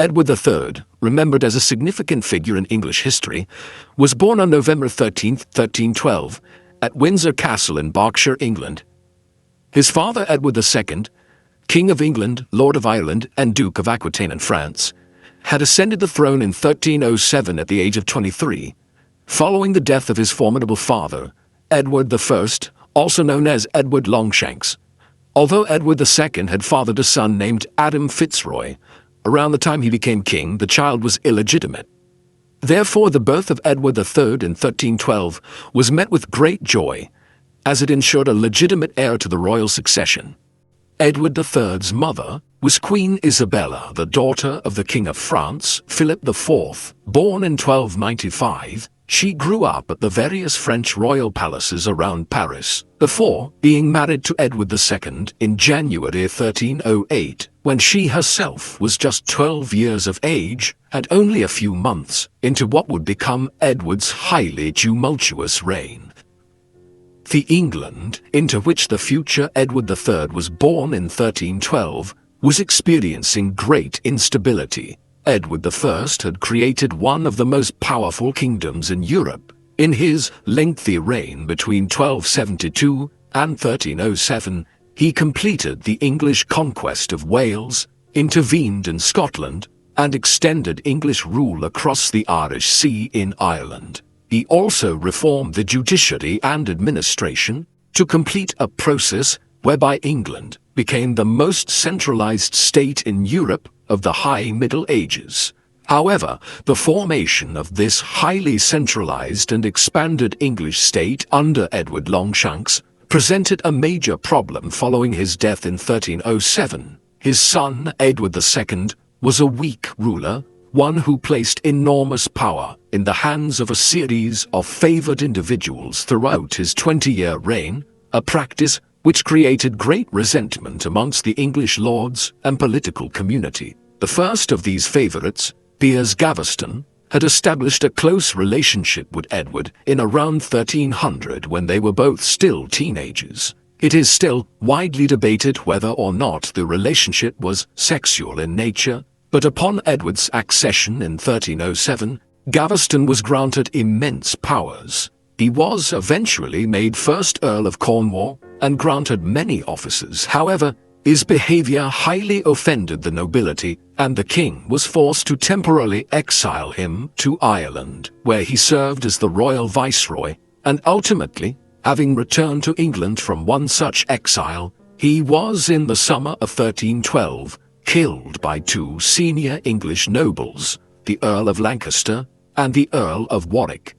Edward III, remembered as a significant figure in English history, was born on November 13, 1312, at Windsor Castle in Berkshire, England. His father, Edward II, King of England, Lord of Ireland, and Duke of Aquitaine in France, had ascended the throne in 1307 at the age of 23, following the death of his formidable father, Edward I, also known as Edward Longshanks. Although Edward II had fathered a son named Adam Fitzroy, around the time he became king, the child was illegitimate. Therefore, the birth of Edward III in 1312 was met with great joy, as it ensured a legitimate heir to the royal succession. Edward III's mother was Queen Isabella, the daughter of the King of France, Philip IV, born in 1295. She grew up at the various French royal palaces around Paris, before being married to Edward II in January 1308, when she herself was just 12 years of age and only a few months into what would become Edward's highly tumultuous reign. The England into which the future Edward III was born in 1312 was experiencing great instability. Edward I had created one of the most powerful kingdoms in Europe. In his lengthy reign between 1272 and 1307, he completed the English conquest of Wales, intervened in Scotland, and extended English rule across the Irish Sea in Ireland. He also reformed the judiciary and administration to complete a process whereby England became the most centralized state in Europe of the High Middle Ages. However, the formation of this highly centralized and expanded English state under Edward Longshanks presented a major problem following his death in 1307. His son, Edward II, was a weak ruler, one who placed enormous power in the hands of a series of favored individuals throughout his 20-year reign, a practice which created great resentment amongst the English lords and political community. The first of these favorites, Piers Gaveston, had established a close relationship with Edward in around 1300 when they were both still teenagers. It is still widely debated whether or not the relationship was sexual in nature, but upon Edward's accession in 1307, Gaveston was granted immense powers. He was eventually made first Earl of Cornwall and granted many offices. However, his behavior highly offended the nobility, and the king was forced to temporarily exile him to Ireland, where he served as the royal viceroy, and ultimately, having returned to England from one such exile, he was in the summer of 1312 killed by two senior English nobles, the Earl of Lancaster and the Earl of Warwick.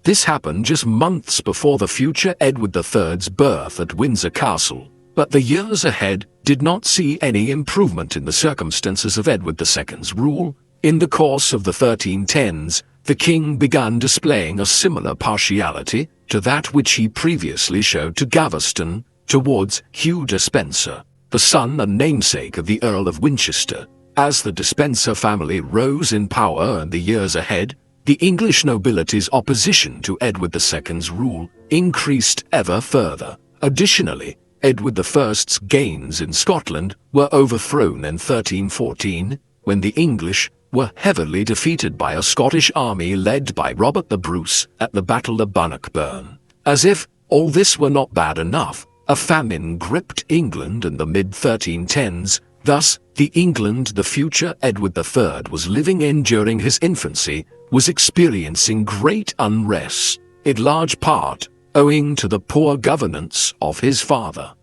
This happened just months before the future Edward III's birth at Windsor Castle, but the years ahead did not see any improvement in the circumstances of Edward II's rule. In the course of the 1310s, the king began displaying a similar partiality to that which he previously showed to Gaveston towards Hugh Despenser, the son and namesake of the Earl of Winchester. As the Despenser family rose in power in the years ahead, the English nobility's opposition to Edward II's rule increased ever further. Additionally, Edward I's gains in Scotland were overthrown in 1314, when the English were heavily defeated by a Scottish army led by Robert the Bruce at the Battle of Bannockburn. As if all this were not bad enough, a famine gripped England in the mid-1310s. Thus, the England the future Edward III was living in during his infancy was experiencing great unrest, in large part owing to the poor governance of his father.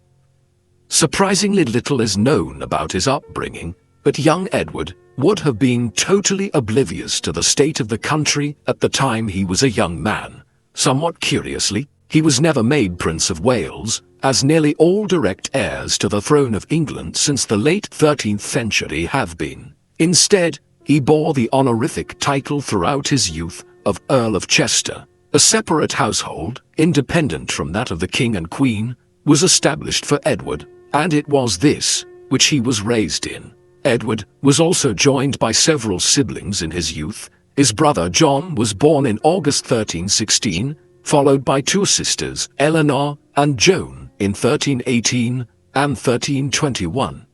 Surprisingly little is known about his upbringing, but young Edward would have been totally oblivious to the state of the country at the time he was a young man. Somewhat curiously, he was never made Prince of Wales, as nearly all direct heirs to the throne of England since the late 13th century have been. Instead, he bore the honorific title throughout his youth of Earl of Chester. A separate household, independent from that of the king and queen, was established for Edward, and it was this which he was raised in. Edward was also joined by several siblings in his youth. His brother John was born in August 1316, followed by two sisters, Eleanor and Joan, in 1318 and 1321.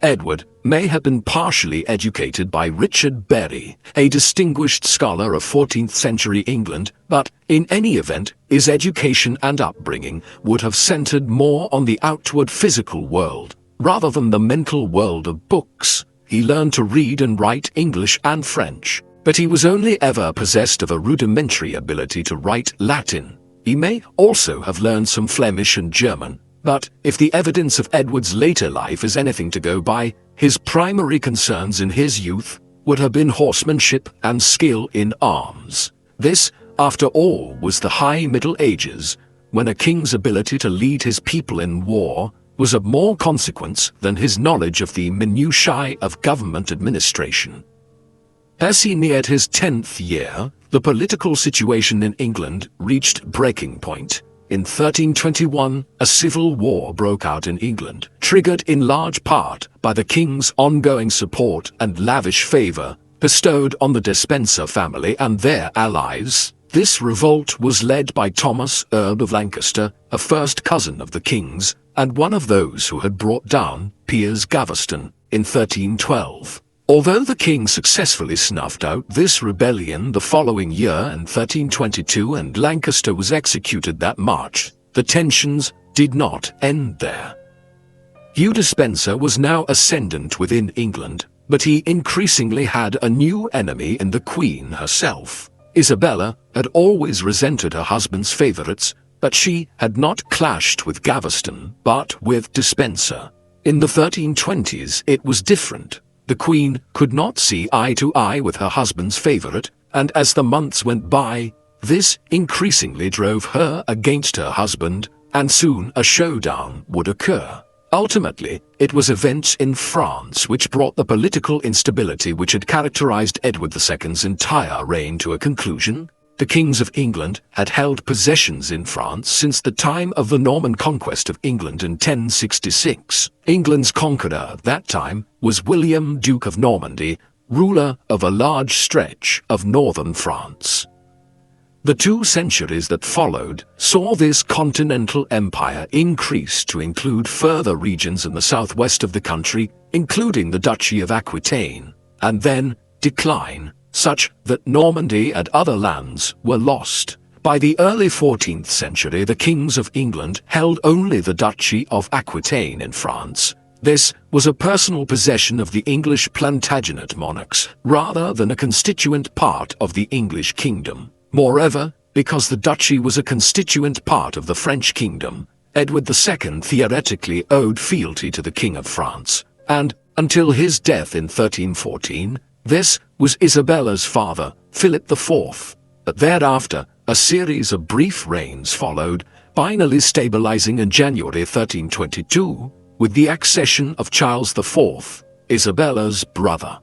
Edward may have been partially educated by Richard Berry, a distinguished scholar of 14th century England, but in any event, his education and upbringing would have centered more on the outward physical world, rather than the mental world of books. He learned to read and write English and French, but he was only ever possessed of a rudimentary ability to write Latin. He may also have learned some Flemish and German, but if the evidence of Edward's later life is anything to go by, his primary concerns in his youth would have been horsemanship and skill in arms. This, after all, was the High Middle Ages, when a king's ability to lead his people in war was of more consequence than his knowledge of the minutiae of government administration. As he neared his 10th year, the political situation in England reached breaking point. In 1321, a civil war broke out in England, triggered in large part by the king's ongoing support and lavish favor bestowed on the Despencer family and their allies. This revolt was led by Thomas, Earl of Lancaster, a first cousin of the king's, and one of those who had brought down Piers Gaveston in 1312. Although the king successfully snuffed out this rebellion the following year in 1322 and Lancaster was executed that March, the tensions did not end there. Hugh Despencer was now ascendant within England, but he increasingly had a new enemy in the Queen herself. Isabella had always resented her husband's favourites, but she had not clashed with Gaveston, but with Despencer. In the 1320s it was different. The Queen could not see eye to eye with her husband's favourite, and as the months went by, this increasingly drove her against her husband, and soon a showdown would occur. Ultimately, it was events in France which brought the political instability which had characterized Edward II's entire reign to a conclusion. The kings of England had held possessions in France since the time of the Norman conquest of England in 1066. England's conqueror at that time was William, Duke of Normandy, ruler of a large stretch of northern France. The 2 centuries that followed saw this continental empire increase to include further regions in the southwest of the country, including the Duchy of Aquitaine, and then decline, such that Normandy and other lands were lost. By the early 14th century, the kings of England held only the Duchy of Aquitaine in France. This was a personal possession of the English Plantagenet monarchs, rather than a constituent part of the English kingdom. Moreover, because the duchy was a constituent part of the French kingdom, Edward II theoretically owed fealty to the King of France, and, until his death in 1314, this was Isabella's father, Philip IV. But thereafter, a series of brief reigns followed, finally stabilizing in January 1322, with the accession of Charles IV, Isabella's brother.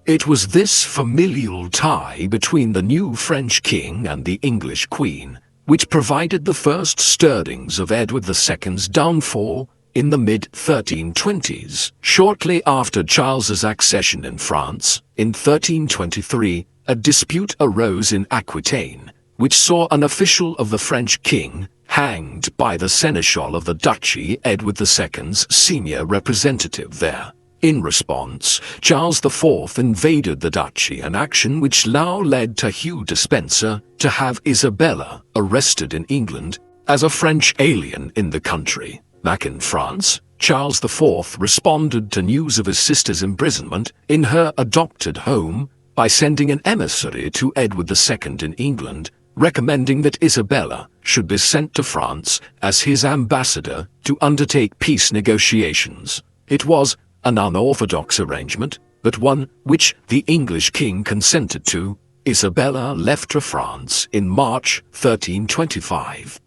It was this familial tie between the new French king and the English queen which provided the first stirrings of Edward II's downfall in the mid-1320s. Shortly after Charles's accession in France, in 1323, a dispute arose in Aquitaine, which saw an official of the French king hanged by the seneschal of the duchy, Edward II's senior representative there. In response, Charles IV invaded the duchy, an action which now led to Hugh Despencer to have Isabella arrested in England as a French alien in the country. Back in France, Charles IV responded to news of his sister's imprisonment in her adopted home by sending an emissary to Edward II in England, recommending that Isabella should be sent to France as his ambassador to undertake peace negotiations. It was an unorthodox arrangement, but one which the English king consented to. Isabella left for France in March 1325.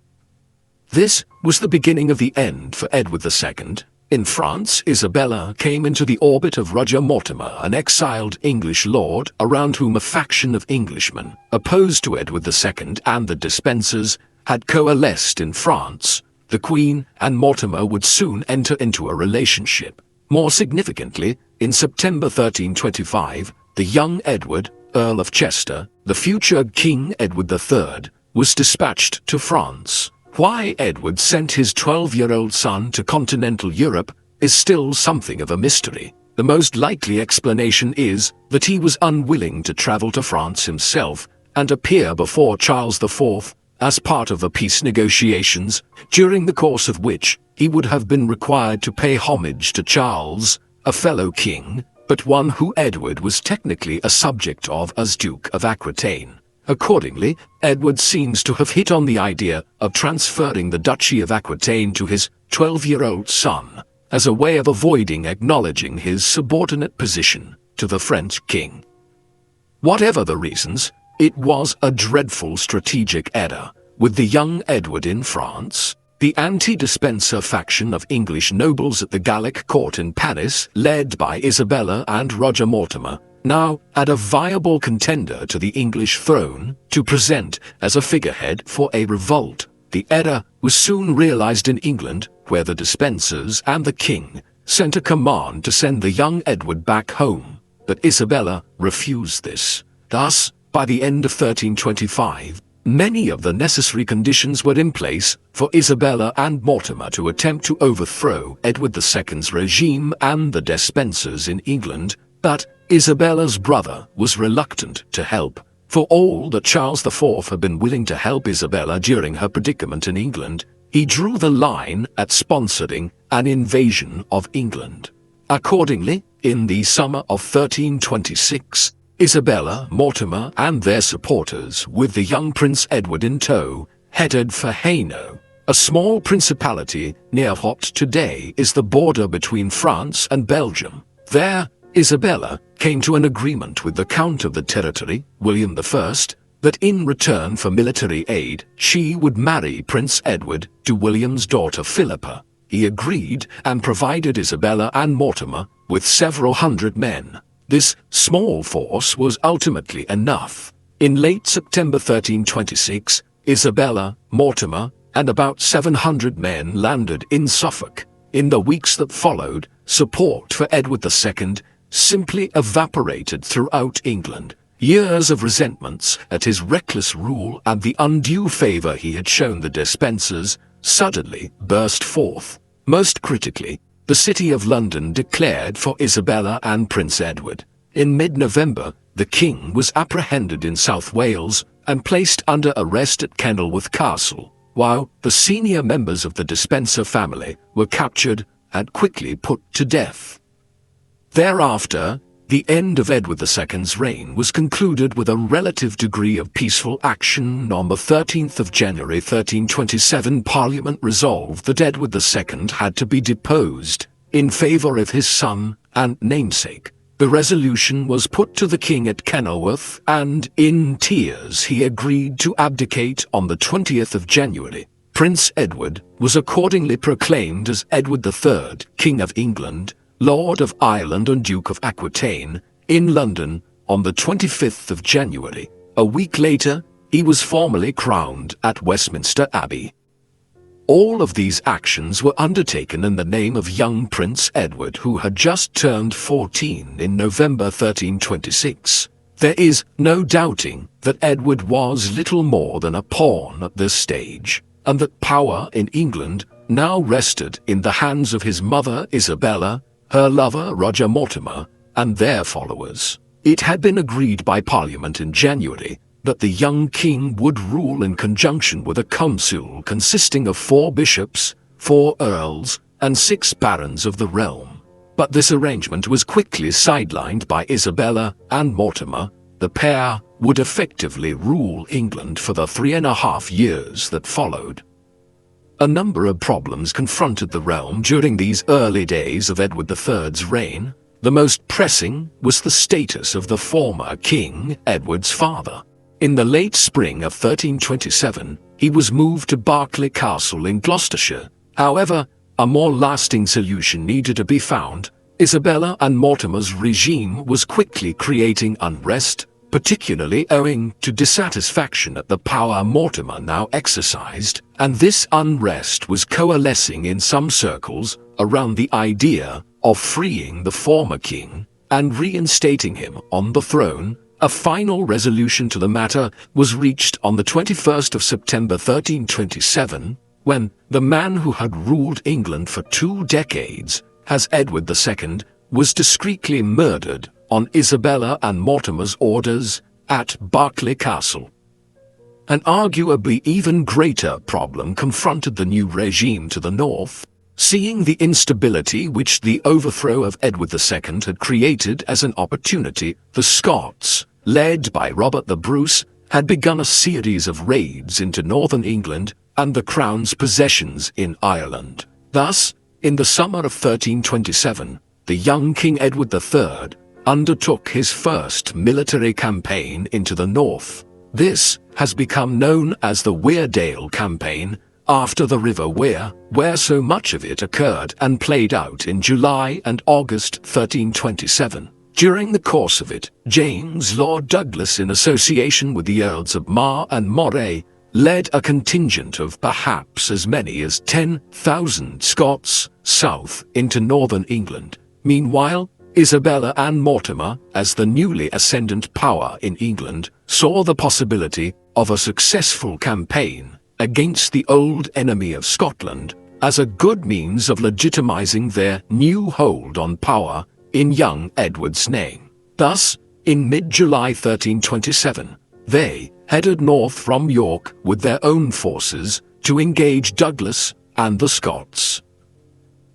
This was the beginning of the end for Edward II. In France, Isabella came into the orbit of Roger Mortimer, an exiled English lord around whom a faction of Englishmen, opposed to Edward II and the Despensers, had coalesced in France. The Queen and Mortimer would soon enter into a relationship. More significantly, in September 1325, the young Edward, Earl of Chester, the future King Edward III, was dispatched to France. Why Edward sent his 12-year-old son to continental Europe is still something of a mystery. The most likely explanation is that he was unwilling to travel to France himself and appear before Charles IV as part of the peace negotiations, during the course of which he would have been required to pay homage to Charles, a fellow king, but one who Edward was technically a subject of as Duke of Aquitaine. Accordingly, Edward seems to have hit on the idea of transferring the Duchy of Aquitaine to his 12-year-old son, as a way of avoiding acknowledging his subordinate position to the French king. Whatever the reasons, it was a dreadful strategic error. With the young Edward in France, the anti-Despencer faction of English nobles at the Gallic court in Paris, led by Isabella and Roger Mortimer, now had a viable contender to the English throne to present as a figurehead for a revolt. The error was soon realized in England, where the Despensers and the king sent a command to send the young Edward back home, but Isabella refused this. Thus, by the end of 1325, many of the necessary conditions were in place for Isabella and Mortimer to attempt to overthrow Edward II's regime and the Despensers in England, but Isabella's brother was reluctant to help. For all that Charles IV had been willing to help Isabella during her predicament in England, he drew the line at sponsoring an invasion of England. Accordingly, in the summer of 1326, Isabella, Mortimer, and their supporters, with the young Prince Edward in tow, headed for Hainaut, a small principality near what today is the border between France and Belgium. There, Isabella came to an agreement with the Count of the territory, William I, that in return for military aid, she would marry Prince Edward to William's daughter Philippa. He agreed and provided Isabella and Mortimer with several hundred men. This small force was ultimately enough. In late September 1326, Isabella, Mortimer, and about 700 men landed in Suffolk. In the weeks that followed, support for Edward II simply evaporated throughout England. Years of resentments at his reckless rule and the undue favor he had shown the Despensers suddenly burst forth. Most critically, the City of London declared for Isabella and Prince Edward. In mid-November, the king was apprehended in South Wales and placed under arrest at Kenilworth Castle, while the senior members of the Despencer family were captured and quickly put to death. Thereafter, the end of Edward II's reign was concluded with a relative degree of peaceful action. On the 13th of January 1327, Parliament resolved that Edward II had to be deposed in favor of his son and namesake. The resolution was put to the king at Kenilworth, and in tears he agreed to abdicate on the 20th of January. Prince Edward was accordingly proclaimed as Edward III, King of England, Lord of Ireland and Duke of Aquitaine, in London on the 25th of January. A week later, he was formally crowned at Westminster Abbey. All of these actions were undertaken in the name of young Prince Edward, who had just turned 14 in November 1326. There is no doubting that Edward was little more than a pawn at this stage, and that power in England now rested in the hands of his mother Isabella, her lover Roger Mortimer, and their followers. It had been agreed by Parliament in January that the young king would rule in conjunction with a council consisting of 4 bishops, 4 earls, and 6 barons of the realm. But this arrangement was quickly sidelined by Isabella and Mortimer. The pair would effectively rule England for the 3.5 years that followed. A number of problems confronted the realm during these early days of Edward III's reign. The most pressing was the status of the former king, Edward's father. In the late spring of 1327, he was moved to Berkeley Castle in Gloucestershire. However, a more lasting solution needed to be found. Isabella and Mortimer's regime was quickly creating unrest, particularly owing to dissatisfaction at the power Mortimer now exercised, and this unrest was coalescing in some circles around the idea of freeing the former king and reinstating him on the throne. A final resolution to the matter was reached on the 21st of September 1327, when the man who had ruled England for 2 decades as Edward II was discreetly murdered on Isabella and Mortimer's orders at Berkeley Castle. An arguably even greater problem confronted the new regime to the north, seeing the instability which the overthrow of Edward II had created as an opportunity. The Scots, led by Robert the Bruce, had begun a series of raids into northern England and the Crown's possessions in Ireland. Thus, in the summer of 1327, the young King Edward III undertook his first military campaign into the north. This has become known as the Weardale Campaign, after the River Wear, where so much of it occurred and played out in July and August 1327. During the course of it, James Lord Douglas, in association with the Earls of Mar and Moray, led a contingent of perhaps as many as 10,000 Scots south into northern England. Meanwhile, Isabella and Mortimer, as the newly ascendant power in England, saw the possibility of a successful campaign against the old enemy of Scotland as a good means of legitimizing their new hold on power in young Edward's name. Thus, in mid-July 1327, they headed north from York with their own forces to engage Douglas and the Scots.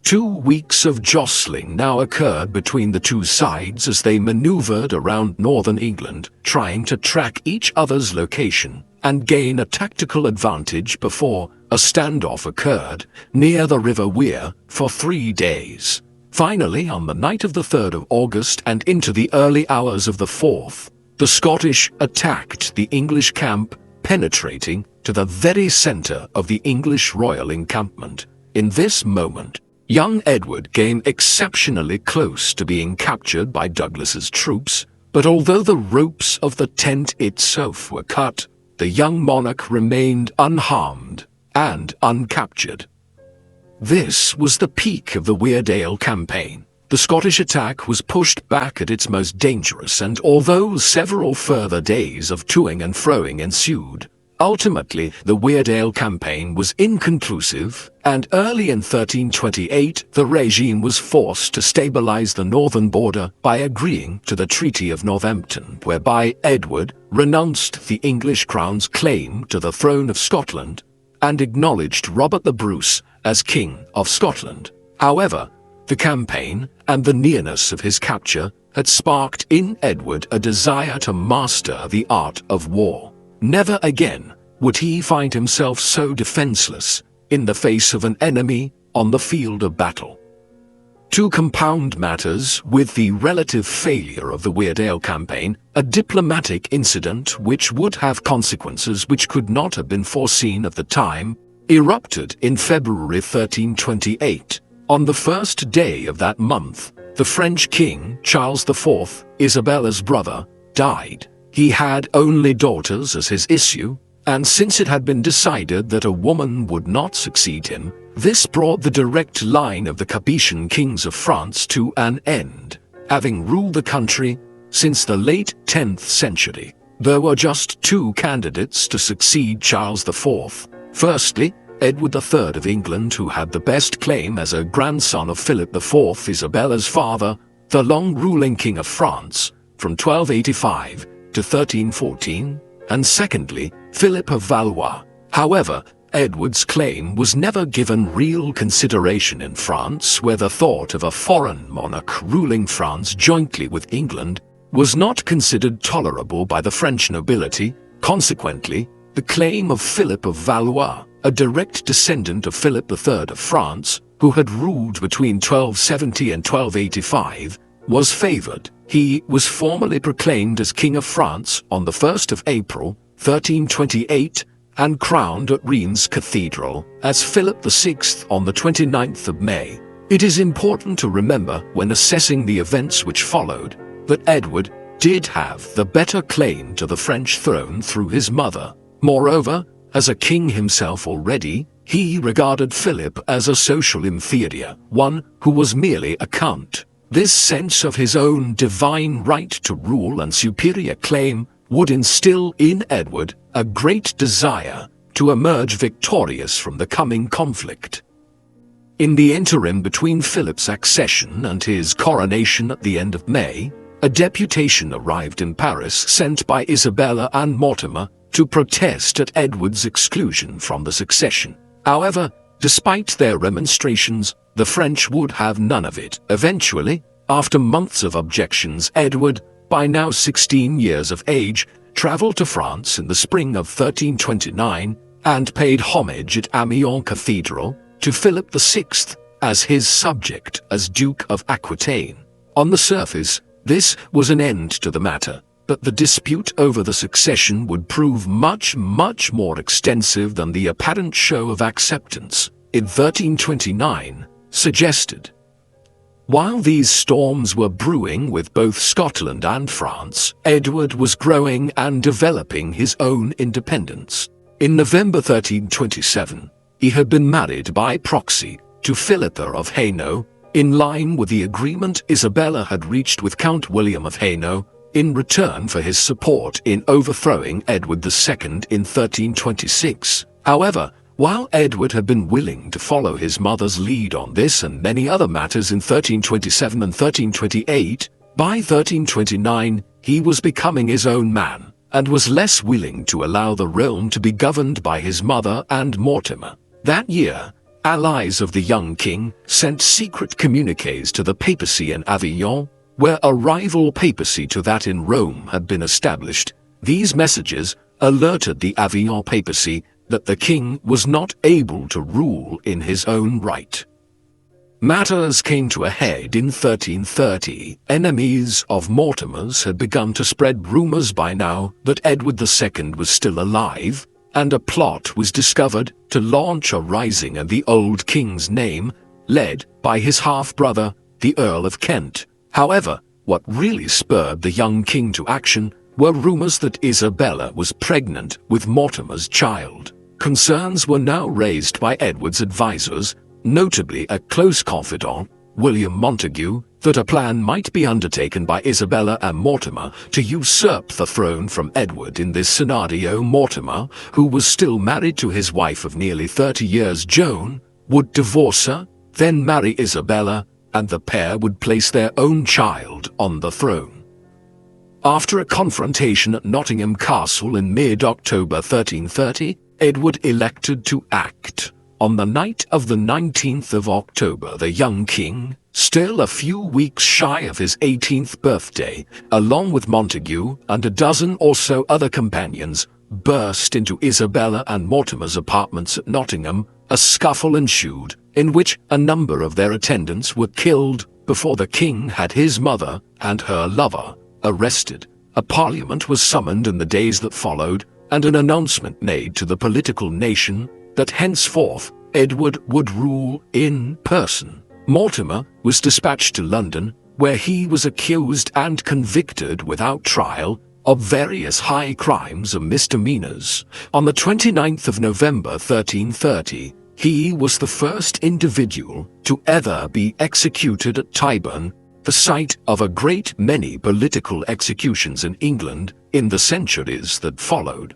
2 weeks of jostling now occurred between the two sides as they maneuvered around northern England, trying to track each other's location and gain a tactical advantage before a standoff occurred near the River Wear for 3 days. Finally, on the night of the 3rd of August and into the early hours of the 4th, the Scottish attacked the English camp, penetrating to the very center of the English royal encampment. In this moment, young Edward came exceptionally close to being captured by Douglas's troops, but although the ropes of the tent itself were cut, the young monarch remained unharmed and uncaptured. This was the peak of the Weardale Campaign. The Scottish attack was pushed back at its most dangerous, and although several further days of toing and froing ensued, ultimately the Weardale Campaign was inconclusive, and early in 1328 the regime was forced to stabilize the northern border by agreeing to the Treaty of Northampton, whereby Edward renounced the English crown's claim to the throne of Scotland and acknowledged Robert the Bruce as King of Scotland. However, the campaign and the nearness of his capture had sparked in Edward a desire to master the art of war. Never again would he find himself so defenseless in the face of an enemy on the field of battle. To compound matters with the relative failure of the Weardale Campaign, a diplomatic incident which would have consequences which could not have been foreseen at the time erupted in February 1328. On the first day of that month, the French king, Charles IV, Isabella's brother, died. He had only daughters as his issue, and since it had been decided that a woman would not succeed him, this brought the direct line of the Capetian kings of France to an end. Having ruled the country since the late 10th century, there were just 2 candidates to succeed Charles IV. Firstly, Edward III of England, who had the best claim as a grandson of Philip IV, Isabella's father, the long-ruling King of France, from 1285 to 1314, and secondly, Philip of Valois. However, Edward's claim was never given real consideration in France, where the thought of a foreign monarch ruling France jointly with England was not considered tolerable by the French nobility. Consequently, the claim of Philip of Valois, a direct descendant of Philip III of France, who had ruled between 1270 and 1285, was favored. He was formally proclaimed as King of France on the 1st of April, 1328, and crowned at Reims Cathedral as Philip VI on the 29th of May. It is important to remember when assessing the events which followed that Edward did have the better claim to the French throne through his mother. Moreover, as a king himself already, he regarded Philip as a social inferior, one who was merely a count. This sense of his own divine right to rule and superior claim would instill in Edward a great desire to emerge victorious from the coming conflict. In the interim between Philip's accession and his coronation at the end of May, a deputation arrived in Paris sent by Isabella and Mortimer to protest at Edward's exclusion from the succession. However, despite their remonstrations, the French would have none of it. Eventually, after months of objections, Edward, by now 16 years of age, traveled to France in the spring of 1329 and paid homage at Amiens Cathedral to Philip VI as his subject as Duke of Aquitaine. On the surface, this was an end to the matter, but the dispute over the succession would prove much more extensive than the apparent show of acceptance in 1329 suggested. While these storms were brewing with both Scotland and France, Edward was growing and developing his own independence. In November 1327, he had been married by proxy to Philippa of Hainaut, in line with the agreement Isabella had reached with Count William of Hainaut in return for his support in overthrowing Edward II in 1326. However, while Edward had been willing to follow his mother's lead on this and many other matters in 1327 and 1328, by 1329 he was becoming his own man and was less willing to allow the realm to be governed by his mother and Mortimer. That year, allies of the young king sent secret communiques to the papacy in Avignon, where a rival papacy to that in Rome had been established. These messages alerted the Avignon papacy that the king was not able to rule in his own right. Matters came to a head in 1330. Enemies of Mortimer's had begun to spread rumors by now that Edward II was still alive, and a plot was discovered to launch a rising in the old king's name, led by his half-brother, the Earl of Kent. However, what really spurred the young king to action were rumors that Isabella was pregnant with Mortimer's child. Concerns were now raised by Edward's advisors, notably a close confidant, William Montague, that a plan might be undertaken by Isabella and Mortimer to usurp the throne from Edward. In this scenario, Mortimer, who was still married to his wife of nearly 30 years, Joan, would divorce her, then marry Isabella, and the pair would place their own child on the throne. After a confrontation at Nottingham Castle in mid-October 1330, Edward elected to act. On the night of the 19th of October, the young king, still a few weeks shy of his 18th birthday, along with Montague and a dozen or so other companions, burst into Isabella and Mortimer's apartments at Nottingham. A scuffle ensued, in which a number of their attendants were killed before the king had his mother and her lover arrested. A parliament was summoned in the days that followed, and an announcement made to the political nation that henceforth Edward would rule in person. Mortimer was dispatched to London, where he was accused and convicted without trial of various high crimes and misdemeanors. On the 29th of November 1330, he was the first individual to ever be executed at Tyburn, the site of a great many political executions in England in the centuries that followed.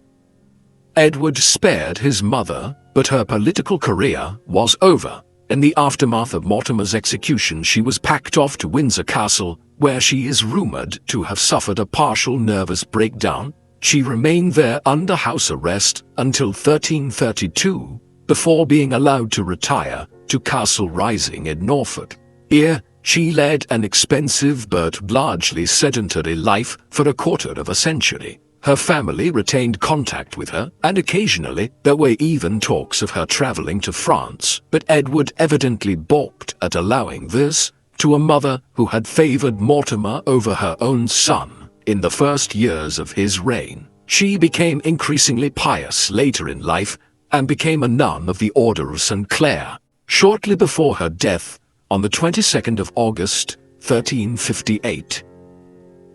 Edward spared his mother, but her political career was over. In the aftermath of Mortimer's execution, she was packed off to Windsor Castle, where she is rumored to have suffered a partial nervous breakdown. She remained there under house arrest until 1332, before being allowed to retire to Castle Rising in Norfolk. Here, she led an expensive but largely sedentary life for a quarter of a century. Her family retained contact with her, and occasionally there were even talks of her traveling to France, but Edward evidently balked at allowing this to a mother who had favored Mortimer over her own son in the first years of his reign. She became increasingly pious later in life and became a nun of the Order of St. Clare. Shortly before her death, on the 22nd of August, 1358.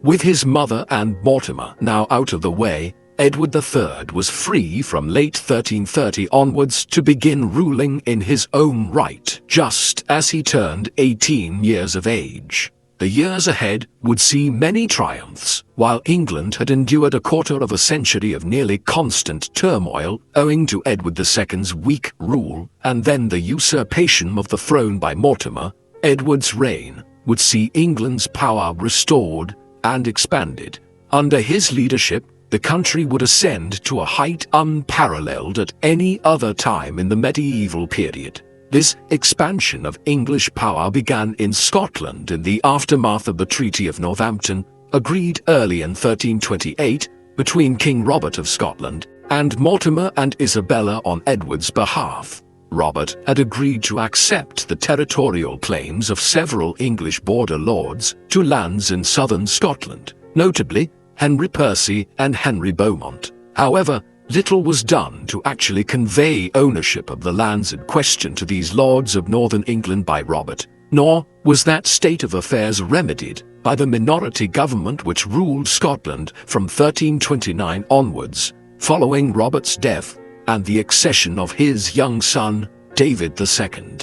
With his mother and Mortimer now out of the way, Edward III was free from late 1330 onwards to begin ruling in his own right, just as he turned 18 years of age. The years ahead would see many triumphs, while England had endured a quarter of a century of nearly constant turmoil owing to Edward II's weak rule and then the usurpation of the throne by Mortimer. Edward's reign would see England's power restored and expanded. Under his leadership, the country would ascend to a height unparalleled at any other time in the medieval period. This expansion of English power began in Scotland in the aftermath of the Treaty of Northampton, agreed early in 1328 between King Robert of Scotland and Mortimer and Isabella on Edward's behalf. Robert had agreed to accept the territorial claims of several English border lords to lands in southern Scotland, notably Henry Percy and Henry Beaumont. However, little was done to actually convey ownership of the lands in question to these lords of northern England by Robert, nor was that state of affairs remedied by the minority government which ruled Scotland from 1329 onwards, following Robert's death and the accession of his young son, David II.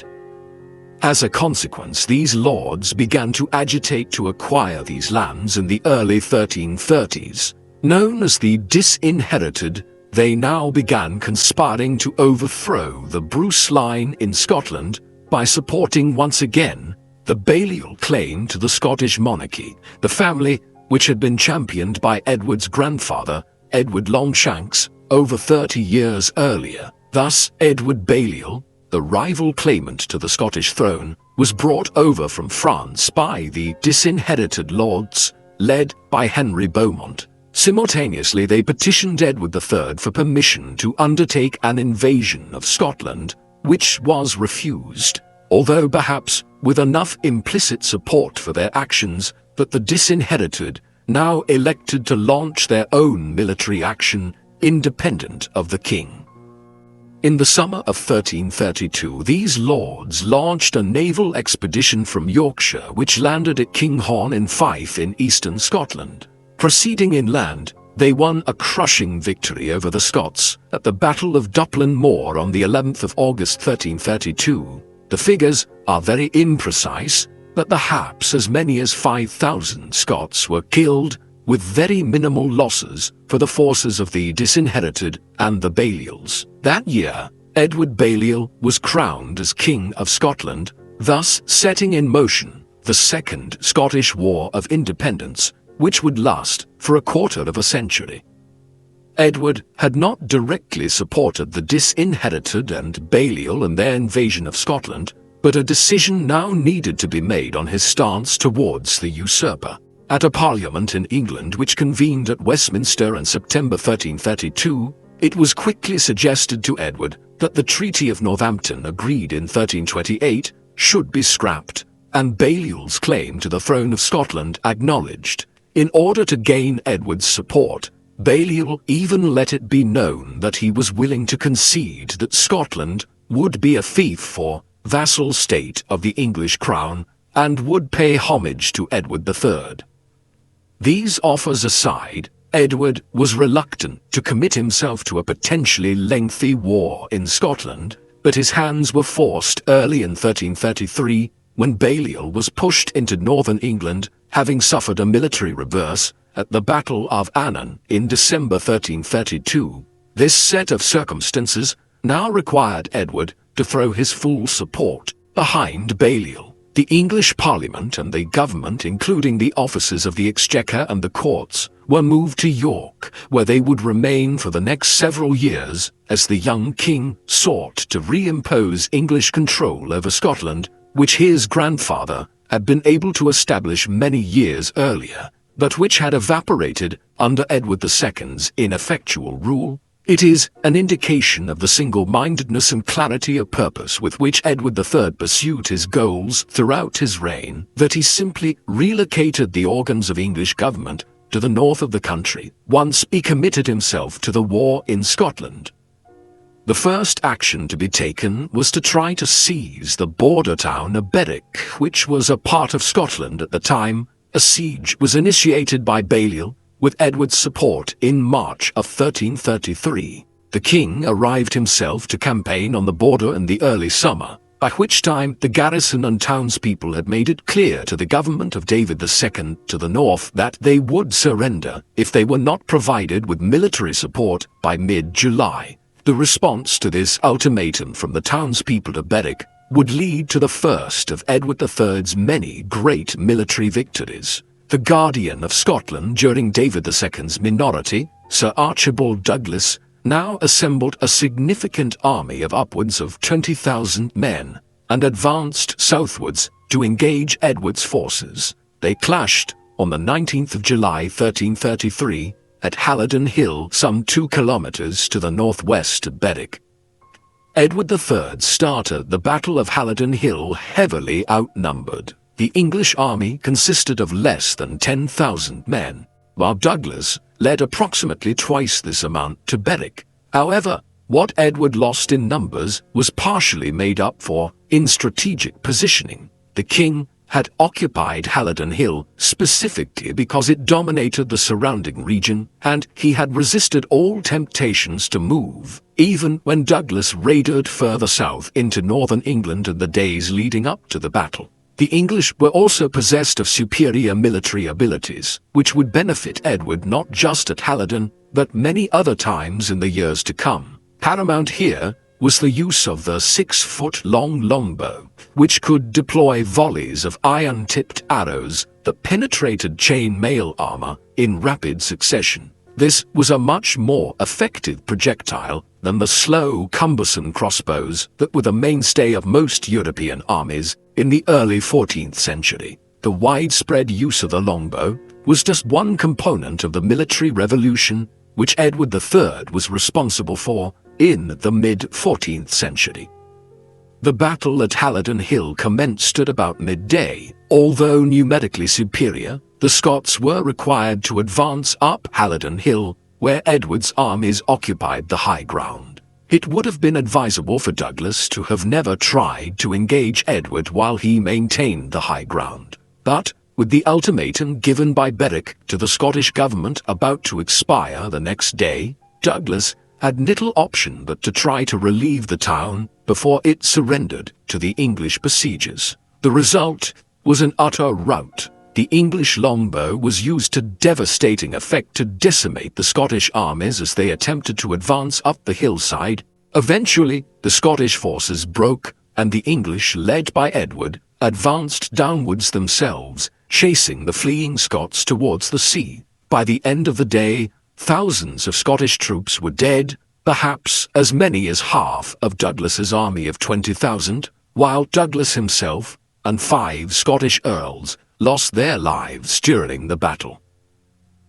As a consequence, these lords began to agitate to acquire these lands in the early 1330s. Known as the disinherited, they now began conspiring to overthrow the Bruce line in Scotland by supporting once again the Balliol claim to the Scottish monarchy, the family which had been championed by Edward's grandfather, Edward Longshanks, over 30 years earlier. Thus, Edward Balliol, the rival claimant to the Scottish throne, was brought over from France by the disinherited lords, led by Henry Beaumont. Simultaneously, they petitioned Edward III for permission to undertake an invasion of Scotland, which was refused, although perhaps with enough implicit support for their actions that the disinherited now elected to launch their own military action independent of the king. In the summer of 1332, these lords launched a naval expedition from Yorkshire which landed at Kinghorn in Fife in eastern Scotland. Proceeding inland, they won a crushing victory over the Scots at the Battle of Duplin Moor on the 11th of August 1332. The figures are very imprecise, but perhaps as many as 5,000 Scots were killed, with very minimal losses for the forces of the disinherited and the Balliols. That year, Edward Balliol was crowned as King of Scotland, thus setting in motion the Second Scottish War of Independence, which would last for a quarter of a century. Edward had not directly supported the disinherited and Balliol in their invasion of Scotland, but a decision now needed to be made on his stance towards the usurper. At a parliament in England which convened at Westminster in September 1332, it was quickly suggested to Edward that the Treaty of Northampton, agreed in 1328, should be scrapped, and Balliol's claim to the throne of Scotland acknowledged. In order to gain Edward's support, Balliol even let it be known that he was willing to concede that Scotland would be a fief or vassal state of the English crown and would pay homage to Edward III. These offers aside, Edward was reluctant to commit himself to a potentially lengthy war in Scotland, but his hands were forced early in 1333 when Balliol was pushed into northern England, having suffered a military reverse at the Battle of Annan in December 1332. This set of circumstances now required Edward to throw his full support behind Balliol. The English Parliament and the government, including the offices of the Exchequer and the courts, were moved to York, where they would remain for the next several years as the young king sought to reimpose English control over Scotland, which his grandfather had been able to establish many years earlier, but which had evaporated under Edward II's ineffectual rule. It is an indication of the single-mindedness and clarity of purpose with which Edward III pursued his goals throughout his reign that he simply relocated the organs of English government to the north of the country once he committed himself to the war in Scotland. The first action to be taken was to try to seize the border town of Berwick, which was a part of Scotland at the time. A siege was initiated by Balliol, with Edward's support, in March of 1333. The king arrived himself to campaign on the border in the early summer, by which time the garrison and townspeople had made it clear to the government of David II to the north that they would surrender if they were not provided with military support by mid-July. The response to this ultimatum from the townspeople to Berwick would lead to the first of Edward III's many great military victories. The guardian of Scotland during David II's minority, Sir Archibald Douglas, now assembled a significant army of upwards of 20,000 men and advanced southwards to engage Edward's forces. They clashed on the 19th of July 1333 at Halidon Hill, some 2 kilometers to the northwest of Berwick. Edward III started the Battle of Halidon Hill heavily outnumbered. The English army consisted of less than 10,000 men, while Douglas led approximately twice this amount to Berwick. However, what Edward lost in numbers was partially made up for in strategic positioning. The king had occupied Halidon Hill specifically because it dominated the surrounding region, and he had resisted all temptations to move, even when Douglas raided further south into northern England in the days leading up to the battle. The English were also possessed of superior military abilities, which would benefit Edward not just at Halidon, but many other times in the years to come. Paramount here was the use of the 6-foot-long longbow, which could deploy volleys of iron-tipped arrows that penetrated chain mail armor in rapid succession. This was a much more effective projectile than the slow, cumbersome crossbows that were the mainstay of most European armies in the early 14th century. The widespread use of the longbow was just one component of the military revolution which Edward III was responsible for in the mid-14th century. The battle at Halidon Hill commenced at about midday. Although numerically superior, the Scots were required to advance up Halidon Hill, where Edward's armies occupied the high ground. It would have been advisable for Douglas to have never tried to engage Edward while he maintained the high ground. But, with the ultimatum given by Berwick to the Scottish government about to expire the next day, Douglas had little option but to try to relieve the town before it surrendered to the English besiegers. The result was an utter rout. The English longbow was used to devastating effect to decimate the Scottish armies as they attempted to advance up the hillside. Eventually, the Scottish forces broke, and the English, led by Edward, advanced downwards themselves, chasing the fleeing Scots towards the sea. By the end of the day, thousands of Scottish troops were dead, perhaps as many as half of Douglas's army of 20,000, while Douglas himself and 5 Scottish earls lost their lives during the battle.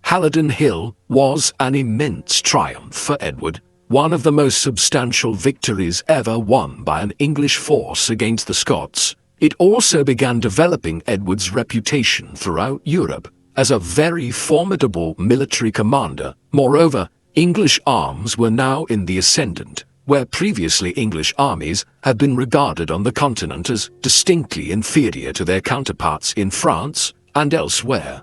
Halidon Hill was an immense triumph for Edward, one of the most substantial victories ever won by an English force against the Scots. It also began developing Edward's reputation throughout Europe as a very formidable military commander. Moreover, English arms were now in the ascendant, where previously English armies had been regarded on the continent as distinctly inferior to their counterparts in France and elsewhere.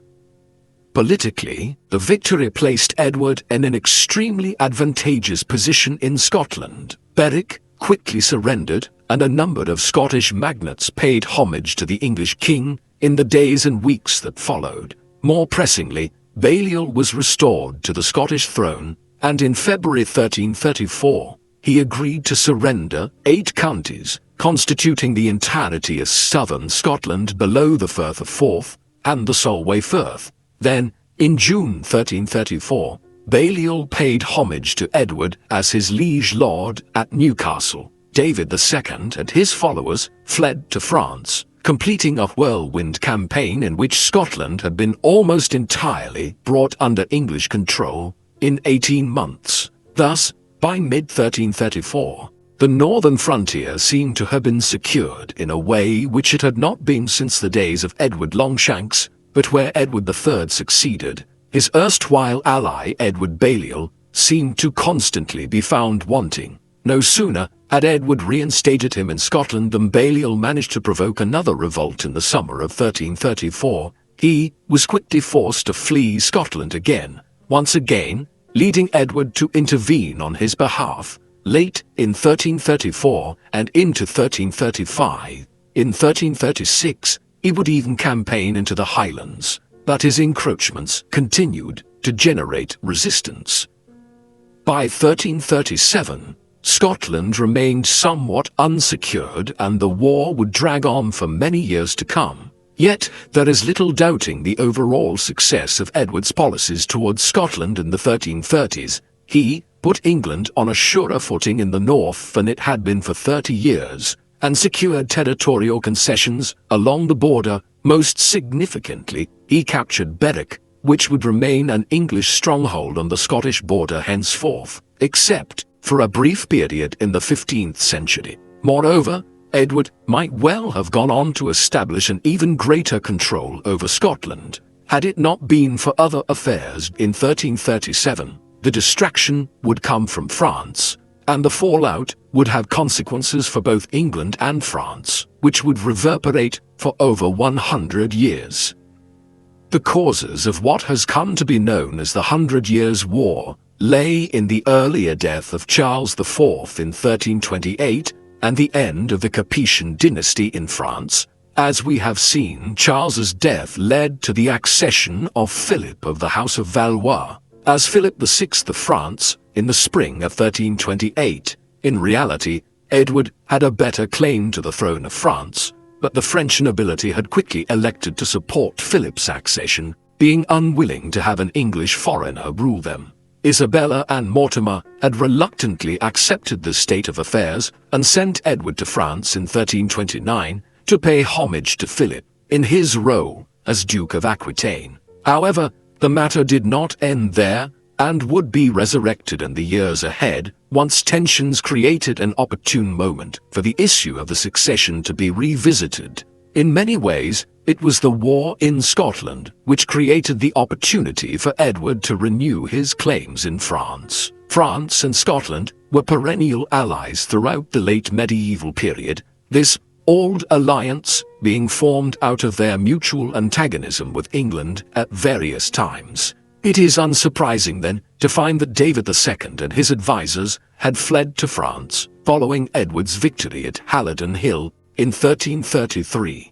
Politically, the victory placed Edward in an extremely advantageous position in Scotland. Berwick quickly surrendered, and a number of Scottish magnates paid homage to the English king in the days and weeks that followed. More pressingly, Balliol was restored to the Scottish throne, and in February 1334, he agreed to surrender 8 counties, constituting the entirety of southern Scotland below the Firth of Forth and the Solway Firth. Then, in June 1334, Balliol paid homage to Edward as his liege lord at Newcastle. David II and his followers fled to France, completing a whirlwind campaign in which Scotland had been almost entirely brought under English control in 18 months. Thus, by mid-1334, the northern frontier seemed to have been secured in a way which it had not been since the days of Edward Longshanks, but where Edward III succeeded, his erstwhile ally Edward Balliol seemed to constantly be found wanting. No sooner had Edward reinstated him in Scotland than Balliol managed to provoke another revolt in the summer of 1334. He was quickly forced to flee Scotland again, once again, leading Edward to intervene on his behalf. late in 1334 and into 1335. In 1336, he would even campaign into the Highlands, but his encroachments continued to generate resistance. By 1337, Scotland remained somewhat unsecured and the war would drag on for many years to come. Yet, there is little doubting the overall success of Edward's policies towards Scotland in the 1330s. He put England on a surer footing in the north than it had been for 30 years, and secured territorial concessions along the border. Most significantly, he captured Berwick, which would remain an English stronghold on the Scottish border henceforth, except for a brief period in the 15th century. Moreover, Edward might well have gone on to establish an even greater control over Scotland. Had it not been for other affairs in 1337, the distraction would come from France, and the fallout would have consequences for both England and France, which would reverberate for over 100 years. The causes of what has come to be known as the 100 Years' War lay in the earlier death of Charles IV in 1328 and the end of the Capetian dynasty in France. As we have seen, Charles's death led to the accession of Philip of the House of Valois as Philip VI of France in the spring of 1328. In reality, Edward had a better claim to the throne of France, but the French nobility had quickly elected to support Philip's accession, being unwilling to have an English foreigner rule them. Isabella and Mortimer had reluctantly accepted this state of affairs and sent Edward to France in 1329 to pay homage to Philip in his role as Duke of Aquitaine. However, the matter did not end there and would be resurrected in the years ahead once tensions created an opportune moment for the issue of the succession to be revisited. In many ways, it was the war in Scotland which created the opportunity for Edward to renew his claims in France. France and Scotland were perennial allies throughout the late medieval period, this old alliance being formed out of their mutual antagonism with England at various times. It is unsurprising then to find that David II and his advisors had fled to France following Edward's victory at Halidon Hill in 1333.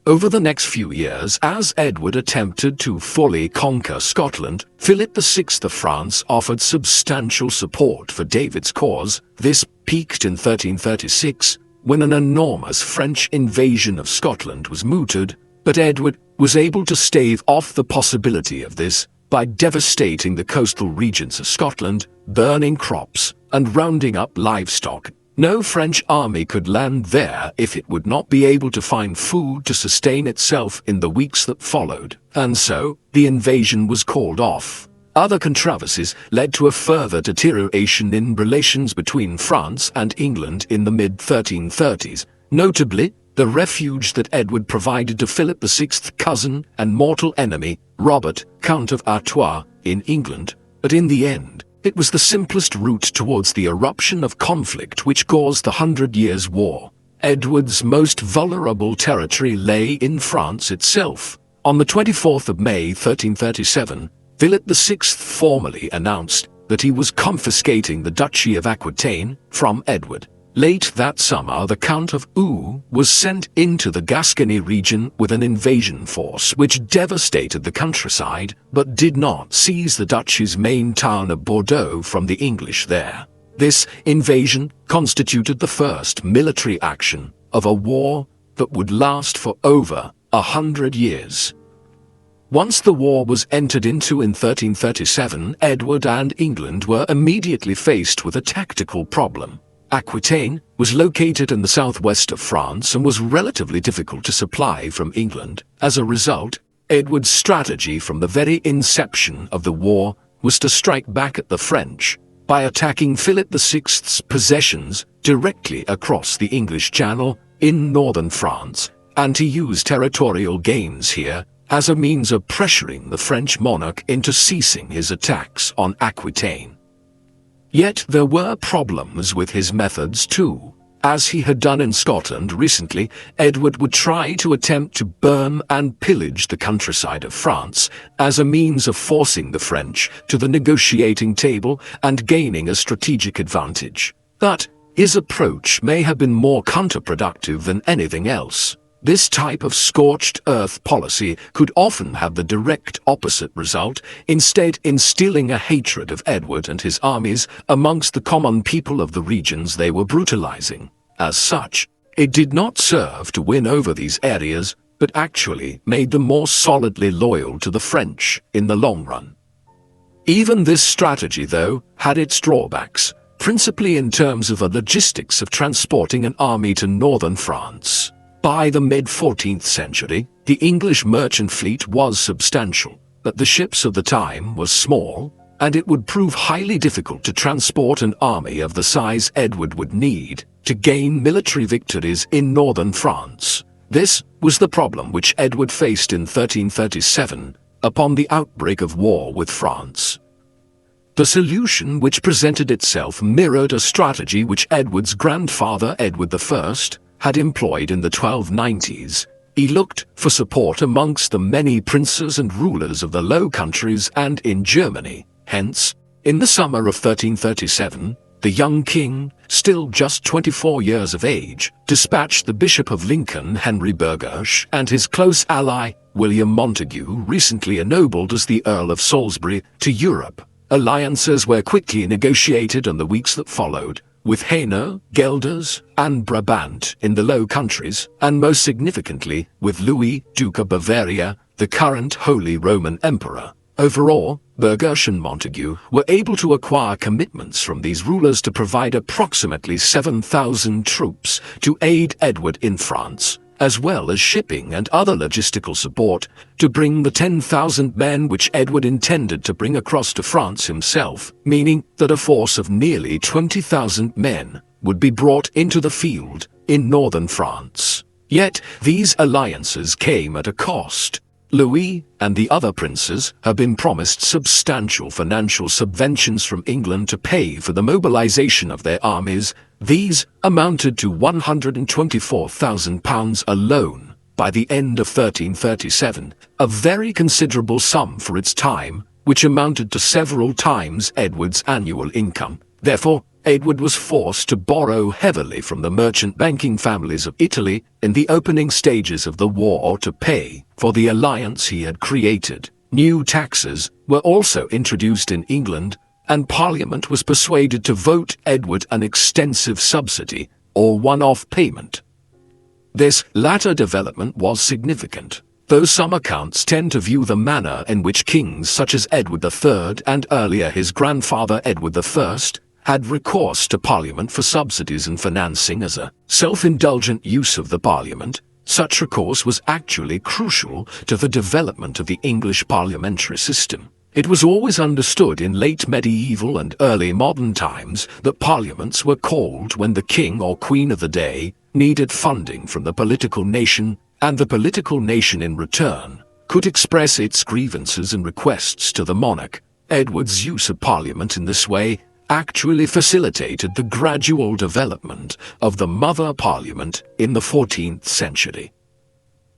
Over the next few years, as Edward attempted to fully conquer Scotland, Philip VI of France offered substantial support for David's cause. This peaked in 1336, when an enormous French invasion of Scotland was mooted, but Edward was able to stave off the possibility of this by devastating the coastal regions of Scotland, burning crops, and rounding up livestock. No French army could land there if it would not be able to find food to sustain itself in the weeks that followed, and so the invasion was called off. Other controversies led to a further deterioration in relations between France and England in the mid-1330s, notably the refuge that Edward provided to Philip VI's cousin and mortal enemy, Robert, Count of Artois, in England. But in the end, it was the simplest route towards the eruption of conflict which caused the 100 Years' War. Edward's most vulnerable territory lay in France itself. On the 24th of May 1337, Philip VI formally announced that he was confiscating the Duchy of Aquitaine from Edward. Late that summer, the Count of Eu was sent into the Gascony region with an invasion force which devastated the countryside, but did not seize the duchy's main town of Bordeaux from the English there. This invasion constituted the first military action of a war that would last for over 100 years. Once the war was entered into in 1337, Edward and England were immediately faced with a tactical problem. Aquitaine was located in the southwest of France and was relatively difficult to supply from England. As a result, Edward's strategy from the very inception of the war was to strike back at the French by attacking Philip VI's possessions directly across the English Channel in northern France, and to use territorial gains here as a means of pressuring the French monarch into ceasing his attacks on Aquitaine. Yet there were problems with his methods too. As he had done in Scotland recently, Edward would try to attempt to burn and pillage the countryside of France as a means of forcing the French to the negotiating table and gaining a strategic advantage. But his approach may have been more counterproductive than anything else. This type of scorched earth policy could often have the direct opposite result, instead instilling a hatred of Edward and his armies amongst the common people of the regions they were brutalizing. As such, it did not serve to win over these areas, but actually made them more solidly loyal to the French in the long run. Even this strategy, though, had its drawbacks, principally in terms of the logistics of transporting an army to northern France. By the mid-14th century, the English merchant fleet was substantial, but the ships of the time were small, and it would prove highly difficult to transport an army of the size Edward would need to gain military victories in northern France. This was the problem which Edward faced in 1337, upon the outbreak of war with France. The solution which presented itself mirrored a strategy which Edward's grandfather Edward I had employed in the 1290s. He looked for support amongst the many princes and rulers of the Low Countries and in Germany. Hence, in the summer of 1337, the young king, still just 24 years of age, dispatched the Bishop of Lincoln, Henry Burghersh, and his close ally, William Montague, recently ennobled as the Earl of Salisbury, to Europe. Alliances were quickly negotiated in the weeks that followed, with Hainaut, Gelders, and Brabant in the Low Countries, and most significantly with Louis, Duke of Bavaria, the current Holy Roman Emperor. Overall, Burghersh and Montague were able to acquire commitments from these rulers to provide approximately 7,000 troops to aid Edward in France, as well as shipping and other logistical support to bring the 10,000 men which Edward intended to bring across to France himself, meaning that a force of nearly 20,000 men would be brought into the field in northern France. Yet these alliances came at a cost. Louis and the other princes had been promised substantial financial subventions from England to pay for the mobilization of their armies. These amounted to £124,000 alone by the end of 1337, a very considerable sum for its time, which amounted to several times Edward's annual income. Therefore, Edward was forced to borrow heavily from the merchant banking families of Italy in the opening stages of the war to pay for the alliance he had created. New taxes were also introduced in England, and Parliament was persuaded to vote Edward an extensive subsidy or one-off payment. This latter development was significant, though some accounts tend to view the manner in which kings such as Edward III and earlier his grandfather Edward I had recourse to Parliament for subsidies and financing as a self-indulgent use of the Parliament. Such recourse was actually crucial to the development of the English parliamentary system. It was always understood in late medieval and early modern times that parliaments were called when the king or queen of the day needed funding from the political nation, and the political nation in return could express its grievances and requests to the monarch. Edward's use of Parliament in this way actually facilitated the gradual development of the Mother Parliament in the 14th century.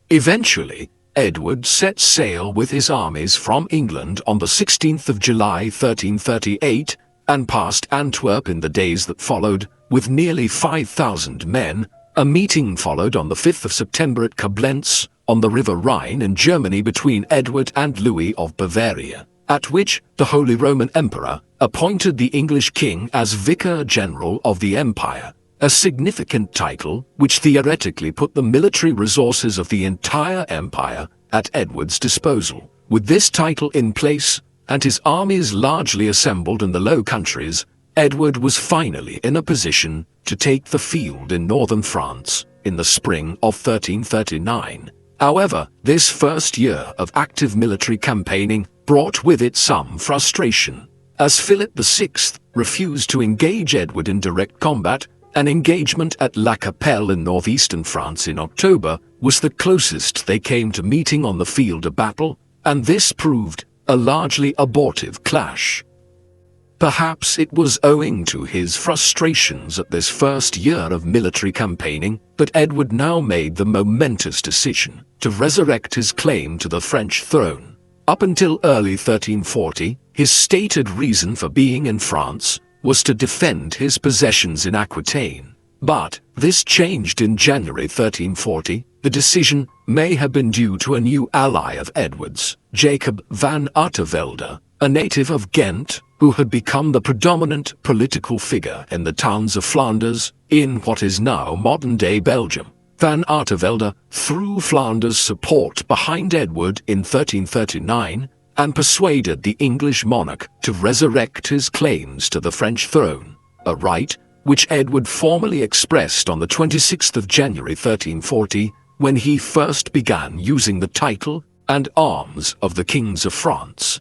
Eventually, Edward set sail with his armies from England on the 16th of July 1338 and passed Antwerp in the days that followed with nearly 5,000 men. A meeting followed on the 5th of September at Koblenz on the River Rhine in Germany between Edward and Louis of Bavaria, at which the Holy Roman Emperor appointed the English king as Vicar General of the Empire, a significant title which theoretically put the military resources of the entire empire at Edward's disposal. With this title in place, and his armies largely assembled in the Low Countries, Edward was finally in a position to take the field in northern France in the spring of 1339. However, this first year of active military campaigning brought with it some frustration, as Philip VI refused to engage Edward in direct combat. An engagement at La Capelle in northeastern France in October was the closest they came to meeting on the field of battle, and this proved a largely abortive clash. Perhaps it was owing to his frustrations at this first year of military campaigning that Edward now made the momentous decision to resurrect his claim to the French throne. Up until early 1340, his stated reason for being in France was to defend his possessions in Aquitaine. But this changed in January 1340. The decision may have been due to a new ally of Edward's, Jacob van Artevelde, a native of Ghent, who had become the predominant political figure in the towns of Flanders, in what is now modern-day Belgium. Van Artevelde threw Flanders' support behind Edward in 1339 and persuaded the English monarch to resurrect his claims to the French throne, a right which Edward formally expressed on the 26th of January 1340 when he first began using the title and arms of the kings of France.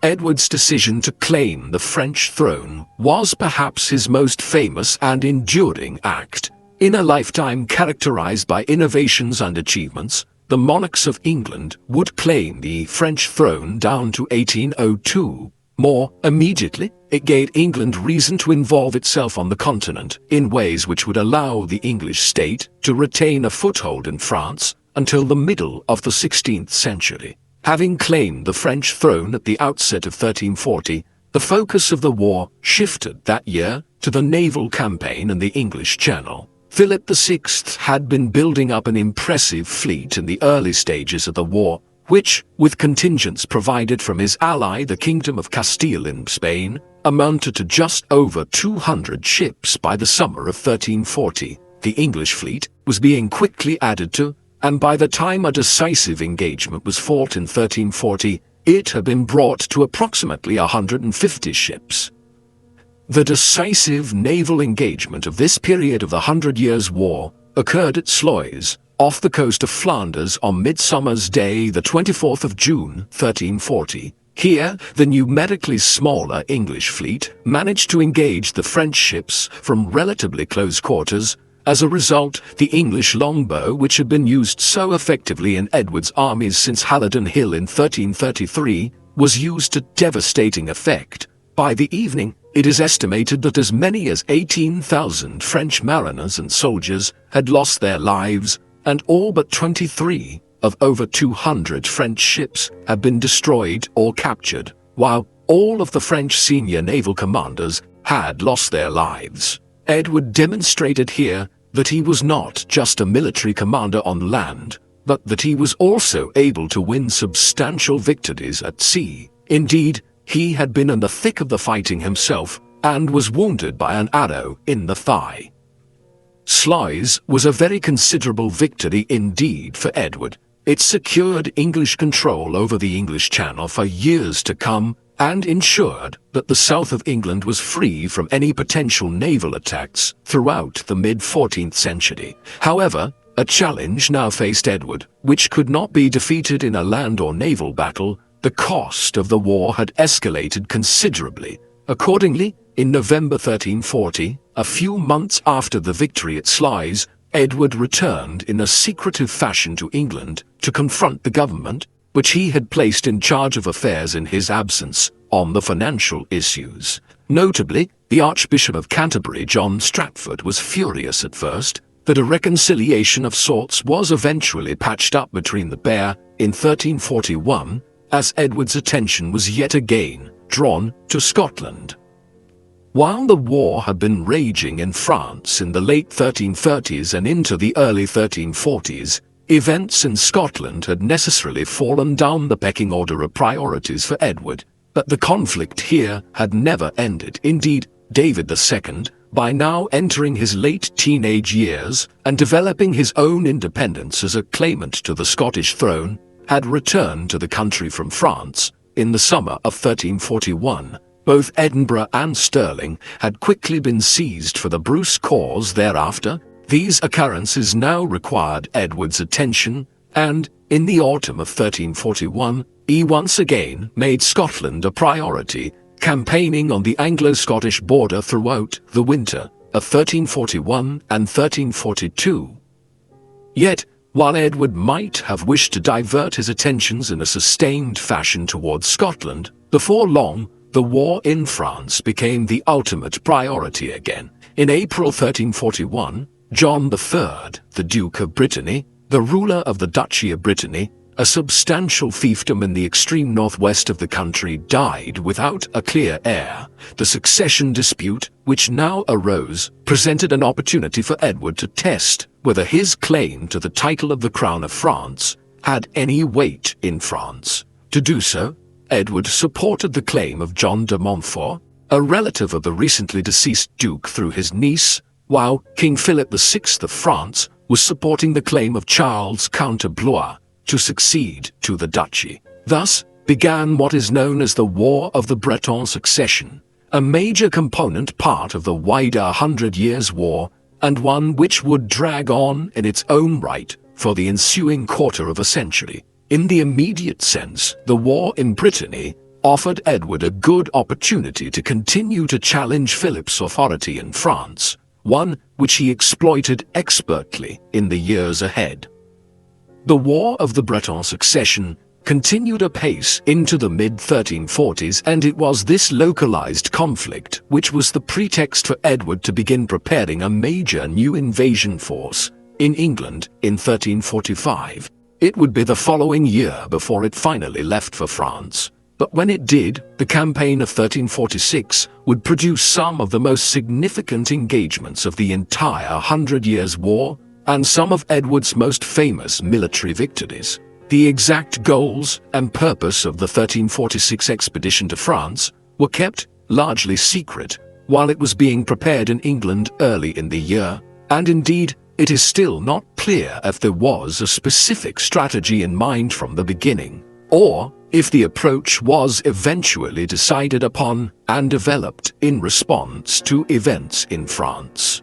Edward's decision to claim the French throne was perhaps his most famous and enduring act. In a lifetime characterized by innovations and achievements, the monarchs of England would claim the French throne down to 1802. More immediately, it gave England reason to involve itself on the continent in ways which would allow the English state to retain a foothold in France until the middle of the 16th century. Having claimed the French throne at the outset of 1340, the focus of the war shifted that year to the naval campaign in the English Channel. Philip VI had been building up an impressive fleet in the early stages of the war, which, with contingents provided from his ally the Kingdom of Castile in Spain, amounted to just over 200 ships by the summer of 1340. The English fleet was being quickly added to, and by the time a decisive engagement was fought in 1340, it had been brought to approximately 150 ships. The decisive naval engagement of this period of the 100 Years' War occurred at Sluys, off the coast of Flanders on Midsummer's Day, the 24th of June, 1340. Here, the numerically smaller English fleet managed to engage the French ships from relatively close quarters. As a result, the English longbow, which had been used so effectively in Edward's armies since Halidon Hill in 1333, was used to devastating effect. By the evening, it is estimated that as many as 18,000 French mariners and soldiers had lost their lives, and all but 23 of over 200 French ships had been destroyed or captured, while all of the French senior naval commanders had lost their lives. Edward demonstrated here that he was not just a military commander on land, but that he was also able to win substantial victories at sea. Indeed, he had been in the thick of the fighting himself and was wounded by an arrow in the thigh. Sluys was a very considerable victory indeed for Edward. It secured English control over the English Channel for years to come and ensured that the south of England was free from any potential naval attacks throughout the mid-14th century. However, a challenge now faced Edward, which could not be defeated in a land or naval battle. The cost of the war had escalated considerably. Accordingly, in November 1340, a few months after the victory at Sluys, Edward returned in a secretive fashion to England to confront the government, which he had placed in charge of affairs in his absence, on the financial issues. Notably, the Archbishop of Canterbury, John Stratford, was furious at first that a reconciliation of sorts was eventually patched up between the pair in 1341, as Edward's attention was yet again drawn to Scotland. While the war had been raging in France in the late 1330s and into the early 1340s, events in Scotland had necessarily fallen down the pecking order of priorities for Edward. But the conflict here had never ended. Indeed, David II, by now entering his late teenage years and developing his own independence as a claimant to the Scottish throne, had returned to the country from France in the summer of 1341. Both Edinburgh and Stirling had quickly been seized for the Bruce cause thereafter. These occurrences now required Edward's attention, and, in the autumn of 1341, he once again made Scotland a priority, campaigning on the Anglo-Scottish border throughout the winter of 1341 and 1342. Yet, while Edward might have wished to divert his attentions in a sustained fashion towards Scotland, before long, the war in France became the ultimate priority again. In April 1341, John III, the Duke of Brittany, the ruler of the Duchy of Brittany, a substantial fiefdom in the extreme northwest of the country, died without a clear heir. The succession dispute, which now arose, presented an opportunity for Edward to test whether his claim to the title of the Crown of France had any weight in France. To do so, Edward supported the claim of John de Montfort, a relative of the recently deceased Duke, through his niece, while King Philip VI of France was supporting the claim of Charles, Count of Blois, to succeed to the duchy. Thus began what is known as the War of the Breton Succession, a major component part of the wider 100 Years' War, and one which would drag on in its own right for the ensuing quarter of a century. In the immediate sense, the war in Brittany offered Edward a good opportunity to continue to challenge Philip's authority in France, one which he exploited expertly in the years ahead. The War of the Breton Succession continued apace into the mid-1340s, and it was this localized conflict which was the pretext for Edward to begin preparing a major new invasion force in England in 1345. It would be the following year before it finally left for France. But when it did, the campaign of 1346 would produce some of the most significant engagements of the entire 100 Years' War, and some of Edward's most famous military victories. The exact goals and purpose of the 1346 expedition to France were kept largely secret while it was being prepared in England early in the year, and indeed, it is still not clear if there was a specific strategy in mind from the beginning, or if the approach was eventually decided upon and developed in response to events in France.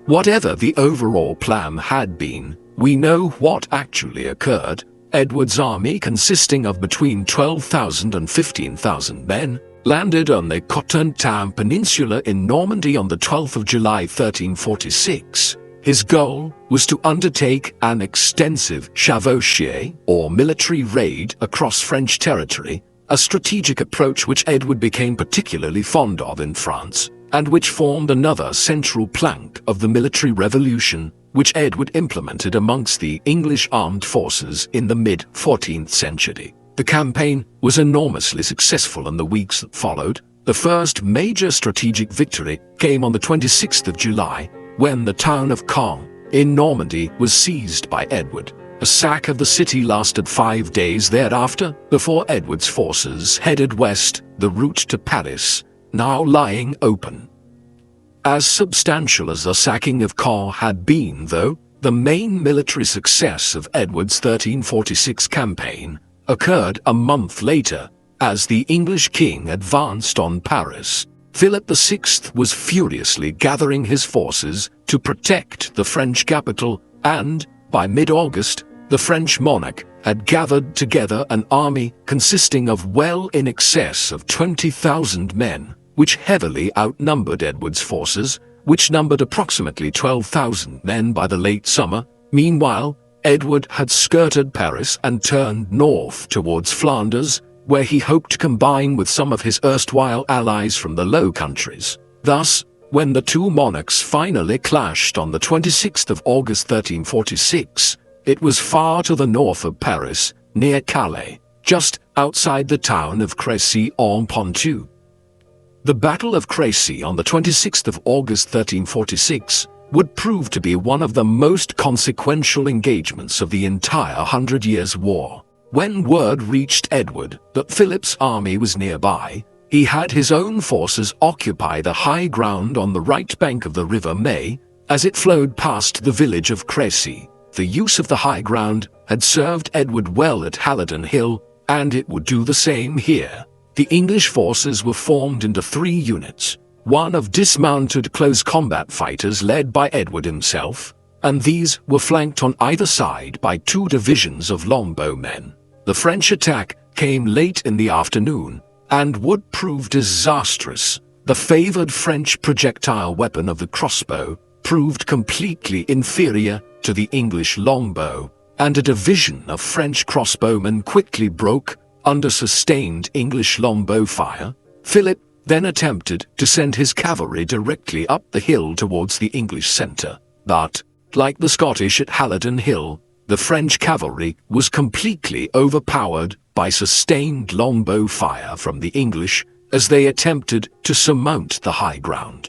Whatever the overall plan had been, we know what actually occurred. Edward's army, consisting of between 12,000 and 15,000 men, landed on the Cotentin Peninsula in Normandy on the 12th of July 1346. His goal was to undertake an extensive chevauchée, or military raid, across French territory, a strategic approach which Edward became particularly fond of in France, and which formed another central plank of the military revolution which Edward implemented amongst the English armed forces in the mid-14th century. The campaign was enormously successful in the weeks that followed. The first major strategic victory came on the 26th of July, when the town of Caen, in Normandy, was seized by Edward. A sack of the city lasted 5 days thereafter, before Edward's forces headed west, the route to Paris now lying open. As substantial as the sacking of Caen had been, though, the main military success of Edward's 1346 campaign occurred a month later, as the English king advanced on Paris. Philip VI was furiously gathering his forces to protect the French capital, and, by mid-August, the French monarch had gathered together an army consisting of well in excess of 20,000 men, which heavily outnumbered Edward's forces, which numbered approximately 12,000 men by the late summer. Meanwhile, Edward had skirted Paris and turned north towards Flanders, where he hoped to combine with some of his erstwhile allies from the Low Countries. Thus, when the two monarchs finally clashed on the 26th of August 1346, it was far to the north of Paris, near Calais, just outside the town of Crécy and Poitiers. The Battle of Crécy on the 26th of August 1346 would prove to be one of the most consequential engagements of the entire 100 Years' War. When word reached Edward that Philip's army was nearby, he had his own forces occupy the high ground on the right bank of the River May, as it flowed past the village of Crécy. The use of the high ground had served Edward well at Halidon Hill, and it would do the same here. The English forces were formed into 3 units, one of dismounted close combat fighters led by Edward himself, and these were flanked on either side by 2 divisions of longbowmen. The French attack came late in the afternoon, and would prove disastrous. The favored French projectile weapon of the crossbow proved completely inferior to the English longbow, and a division of French crossbowmen quickly broke under sustained English longbow fire. Philip then attempted to send his cavalry directly up the hill towards the English centre, but, like the Scottish at Halidon Hill, the French cavalry was completely overpowered by sustained longbow fire from the English as they attempted to surmount the high ground.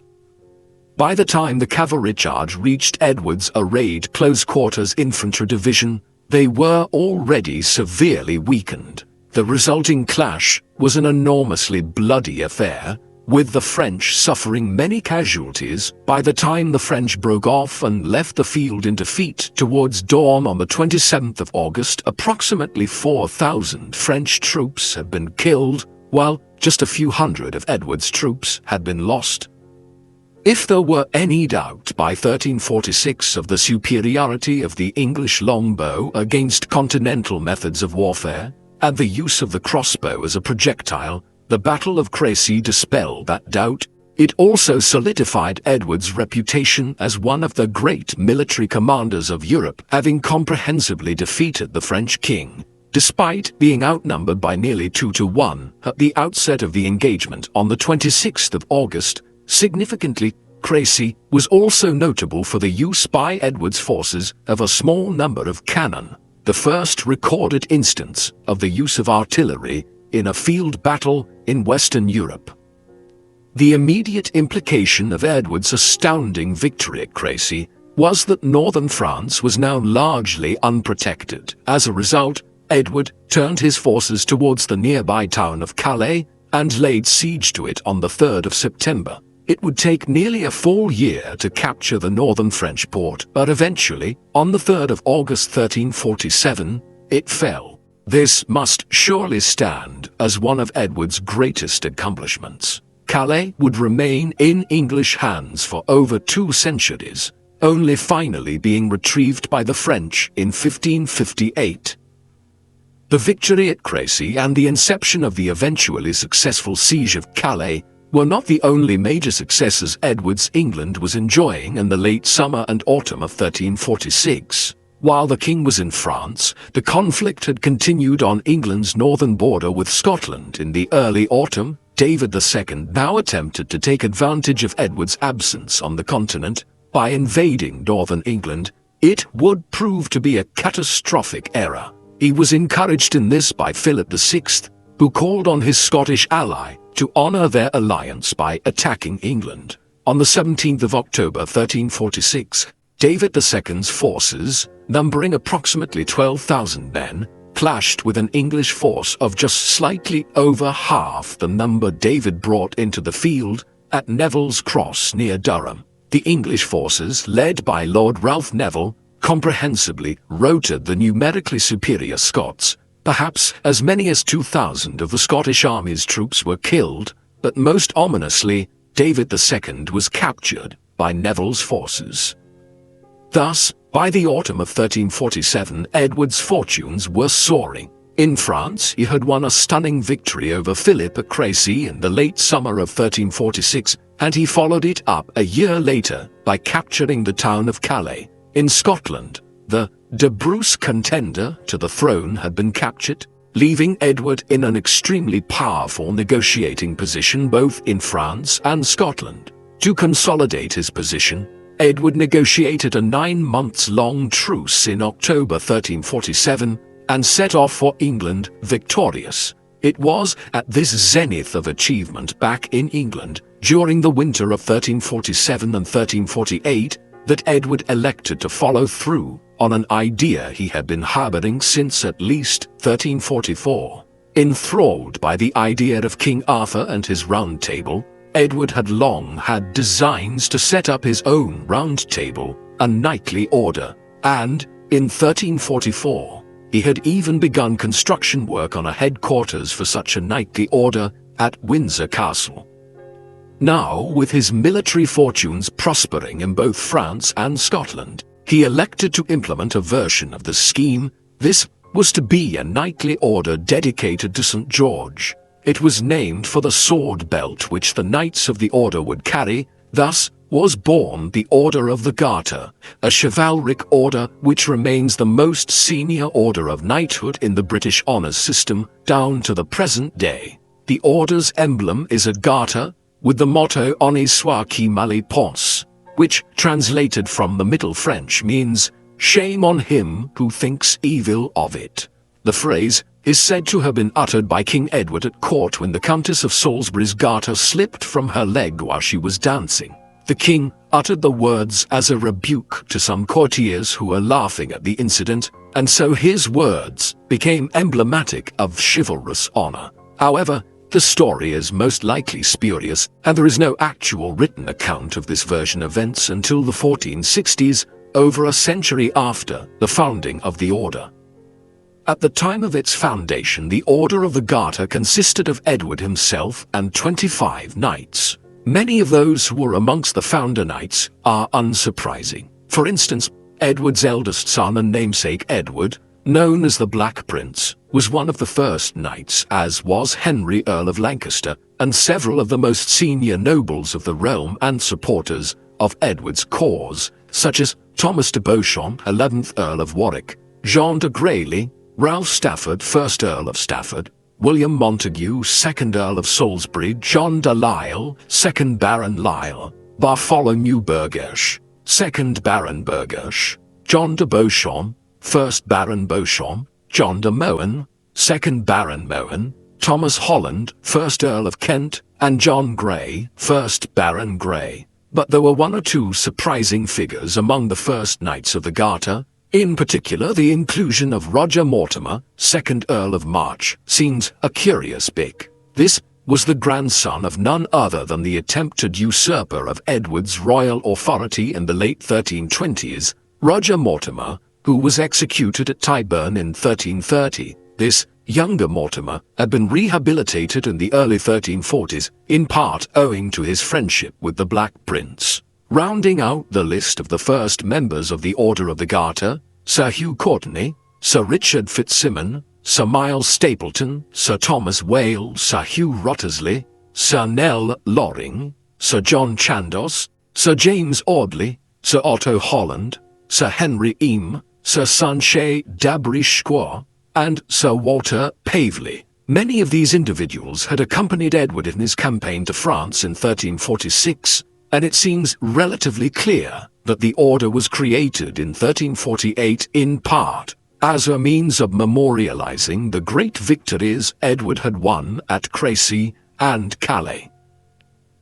By the time the cavalry charge reached Edward's arrayed close-quarters infantry division, they were already severely weakened. The resulting clash was an enormously bloody affair, with the French suffering many casualties by the time the French broke off and left the field in defeat. Towards dawn on the 27th of August, approximately 4,000 French troops had been killed, while just a few hundred of Edward's troops had been lost. If there were any doubt by 1346 of the superiority of the English longbow against continental methods of warfare, and the use of the crossbow as a projectile, the Battle of Crécy dispelled that doubt. It also solidified Edward's reputation as one of the great military commanders of Europe, having comprehensively defeated the French king, despite being outnumbered by nearly 2-1 at the outset of the engagement on the 26th of August. Significantly, Crécy was also notable for the use by Edward's forces of a small number of cannon, the first recorded instance of the use of artillery in a field battle in Western Europe. The immediate implication of Edward's astounding victory at Crécy was that northern France was now largely unprotected. As a result, Edward turned his forces towards the nearby town of Calais and laid siege to it on the 3rd of September. It would take nearly a full year to capture the northern French port, but eventually, on the 3rd of August 1347, it fell. This must surely stand as one of Edward's greatest accomplishments. Calais would remain in English hands for over 2 centuries, only finally being retrieved by the French in 1558. The victory at Crécy and the inception of the eventually successful siege of Calais were not the only major successes Edward's England was enjoying in the late summer and autumn of 1346. While the king was in France, the conflict had continued on England's northern border with Scotland. In the early autumn, David II now attempted to take advantage of Edward's absence on the continent by invading northern England. It would prove to be a catastrophic error. He was encouraged in this by Philip VI, who called on his Scottish ally to honor their alliance by attacking England. On the 17th of October 1346, David II's forces, numbering approximately 12,000 men, clashed with an English force of just slightly over half the number David brought into the field at Neville's Cross near Durham. The English forces, led by Lord Ralph Neville, comprehensively routed the numerically superior Scots. Perhaps as many as 2,000 of the Scottish army's troops were killed, but most ominously, David II was captured by Neville's forces. Thus, by the autumn of 1347, Edward's fortunes were soaring. In France, he had won a stunning victory over Philip at Crécy in the late summer of 1346, and he followed it up a year later by capturing the town of Calais. In Scotland, the De Bruce contender to the throne had been captured, leaving Edward in an extremely powerful negotiating position both in France and Scotland. To consolidate his position, Edward negotiated a 9-month-long truce in October 1347 and set off for England victorious. It was at this zenith of achievement back in England during the winter of 1347 and 1348 that Edward elected to follow through on an idea he had been harboring since at least 1344. Enthralled by the idea of King Arthur and his Round Table, Edward had long had designs to set up his own Round Table, a knightly order, and, in 1344, he had even begun construction work on a headquarters for such a knightly order at Windsor Castle. Now, with his military fortunes prospering in both France and Scotland, he elected to implement a version of the scheme. This was to be a knightly order dedicated to St. George. It was named for the sword belt which the knights of the order would carry. Thus was born the Order of the Garter, a chivalric order which remains the most senior order of knighthood in the British honours system down to the present day. The order's emblem is a garter, with the motto Honneur soit qui mal y pense, which, translated from the Middle French, means, "Shame on him who thinks evil of it." The phrase is said to have been uttered by King Edward at court when the Countess of Salisbury's garter slipped from her leg while she was dancing. The king uttered the words as a rebuke to some courtiers who were laughing at the incident, and so his words became emblematic of chivalrous honor. However, the story is most likely spurious, and there is no actual written account of this version of events until the 1460s, over a century after the founding of the order. At the time of its foundation, the Order of the Garter consisted of Edward himself and 25 knights. Many of those who were amongst the founder knights are unsurprising. For instance, Edward's eldest son and namesake Edward, known as the Black Prince, was one of the first knights, as was Henry, Earl of Lancaster, and several of the most senior nobles of the realm and supporters of Edward's cause, such as Thomas de Beauchamp, 11th Earl of Warwick, Jean de Grailly, Ralph Stafford, 1st Earl of Stafford, William Montague, 2nd Earl of Salisbury, John de Lisle, 2nd Baron Lisle, Bartholomew Burghersh, 2nd Baron Burghersh, John de Beauchamp, 1st Baron Beauchamp, John de Mohun, 2nd Baron Mohun, Thomas Holland, 1st Earl of Kent, and John Grey, 1st Baron Grey. But there were one or two surprising figures among the first knights of the Garter. In particular, the inclusion of Roger Mortimer, 2nd Earl of March, seems a curious pick. This was the grandson of none other than the attempted usurper of Edward's royal authority in the late 1320s, Roger Mortimer, who was executed at Tyburn in 1330. This younger Mortimer had been rehabilitated in the early 1340s, in part owing to his friendship with the Black Prince. Rounding out the list of the first members of the Order of the Garter, Sir Hugh Courtenay, Sir Richard Fitzsimon, Sir Miles Stapleton, Sir Thomas Wale, Sir Hugh Wriothesley, Sir Nell Loring, Sir John Chandos, Sir James Audley, Sir Otto Holland, Sir Henry Eame, Sir Sanchez d'Abricquois, and Sir Walter Pavely. Many of these individuals had accompanied Edward in his campaign to France in 1346, and it seems relatively clear that the order was created in 1348 in part as a means of memorializing the great victories Edward had won at Crécy and Calais.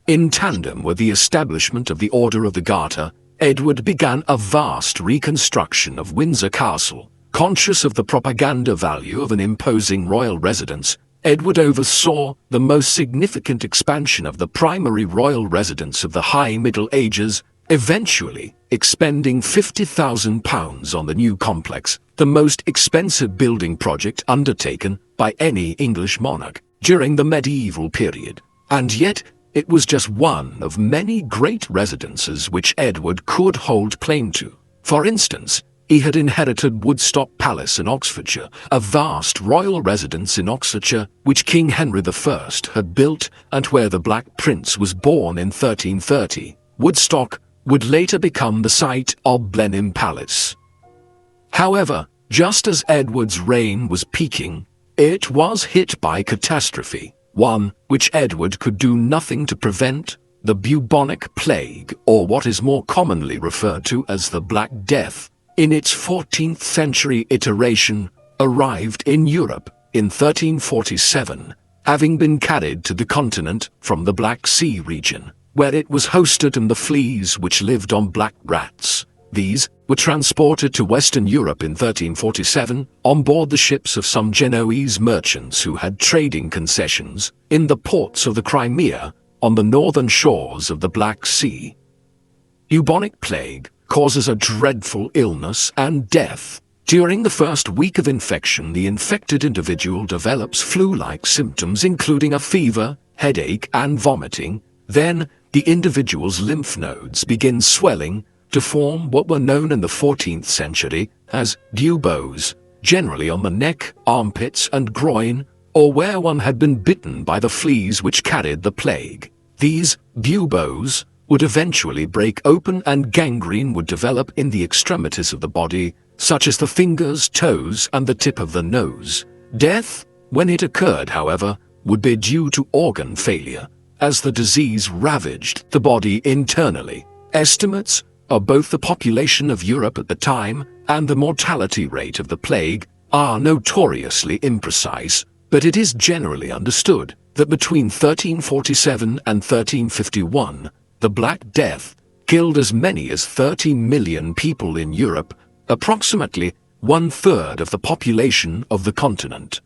In tandem with the establishment of the Order of the Garter, Edward began a vast reconstruction of Windsor Castle. Conscious of the propaganda value of an imposing royal residence, Edward oversaw the most significant expansion of the primary royal residence of the High Middle Ages, eventually expending £50,000 on the new complex, the most expensive building project undertaken by any English monarch during the medieval period. And yet, it was just one of many great residences which Edward could hold claim to. For instance, he had inherited Woodstock Palace in Oxfordshire, a vast royal residence in Oxfordshire which King Henry I had built and where the Black Prince was born in 1330. Woodstock would later become the site of Blenheim Palace. However, just as Edward's reign was peaking, it was hit by catastrophe, one which Edward could do nothing to prevent. The bubonic plague, or what is more commonly referred to as the Black Death, in its 14th century iteration, arrived in Europe in 1347, having been carried to the continent from the Black Sea region, where it was hosted in the fleas which lived on black rats. These were transported to Western Europe in 1347 on board the ships of some Genoese merchants who had trading concessions in the ports of the Crimea on the northern shores of the Black Sea. Bubonic plague causes a dreadful illness and death. During the first week of infection, the infected individual develops flu-like symptoms including a fever, headache, and vomiting. Then, the individual's lymph nodes begin swelling to form what were known in the 14th century as buboes, generally on the neck, armpits, and groin, or where one had been bitten by the fleas which carried the plague. These buboes would eventually break open and gangrene would develop in the extremities of the body, such as the fingers, toes, and the tip of the nose. Death, when it occurred, however, would be due to organ failure, as the disease ravaged the body internally. Estimates of both the population of Europe at the time and the mortality rate of the plague are notoriously imprecise, but it is generally understood that between 1347 and 1351, the Black Death killed as many as 30 million people in Europe, approximately 1/3 of the population of the continent.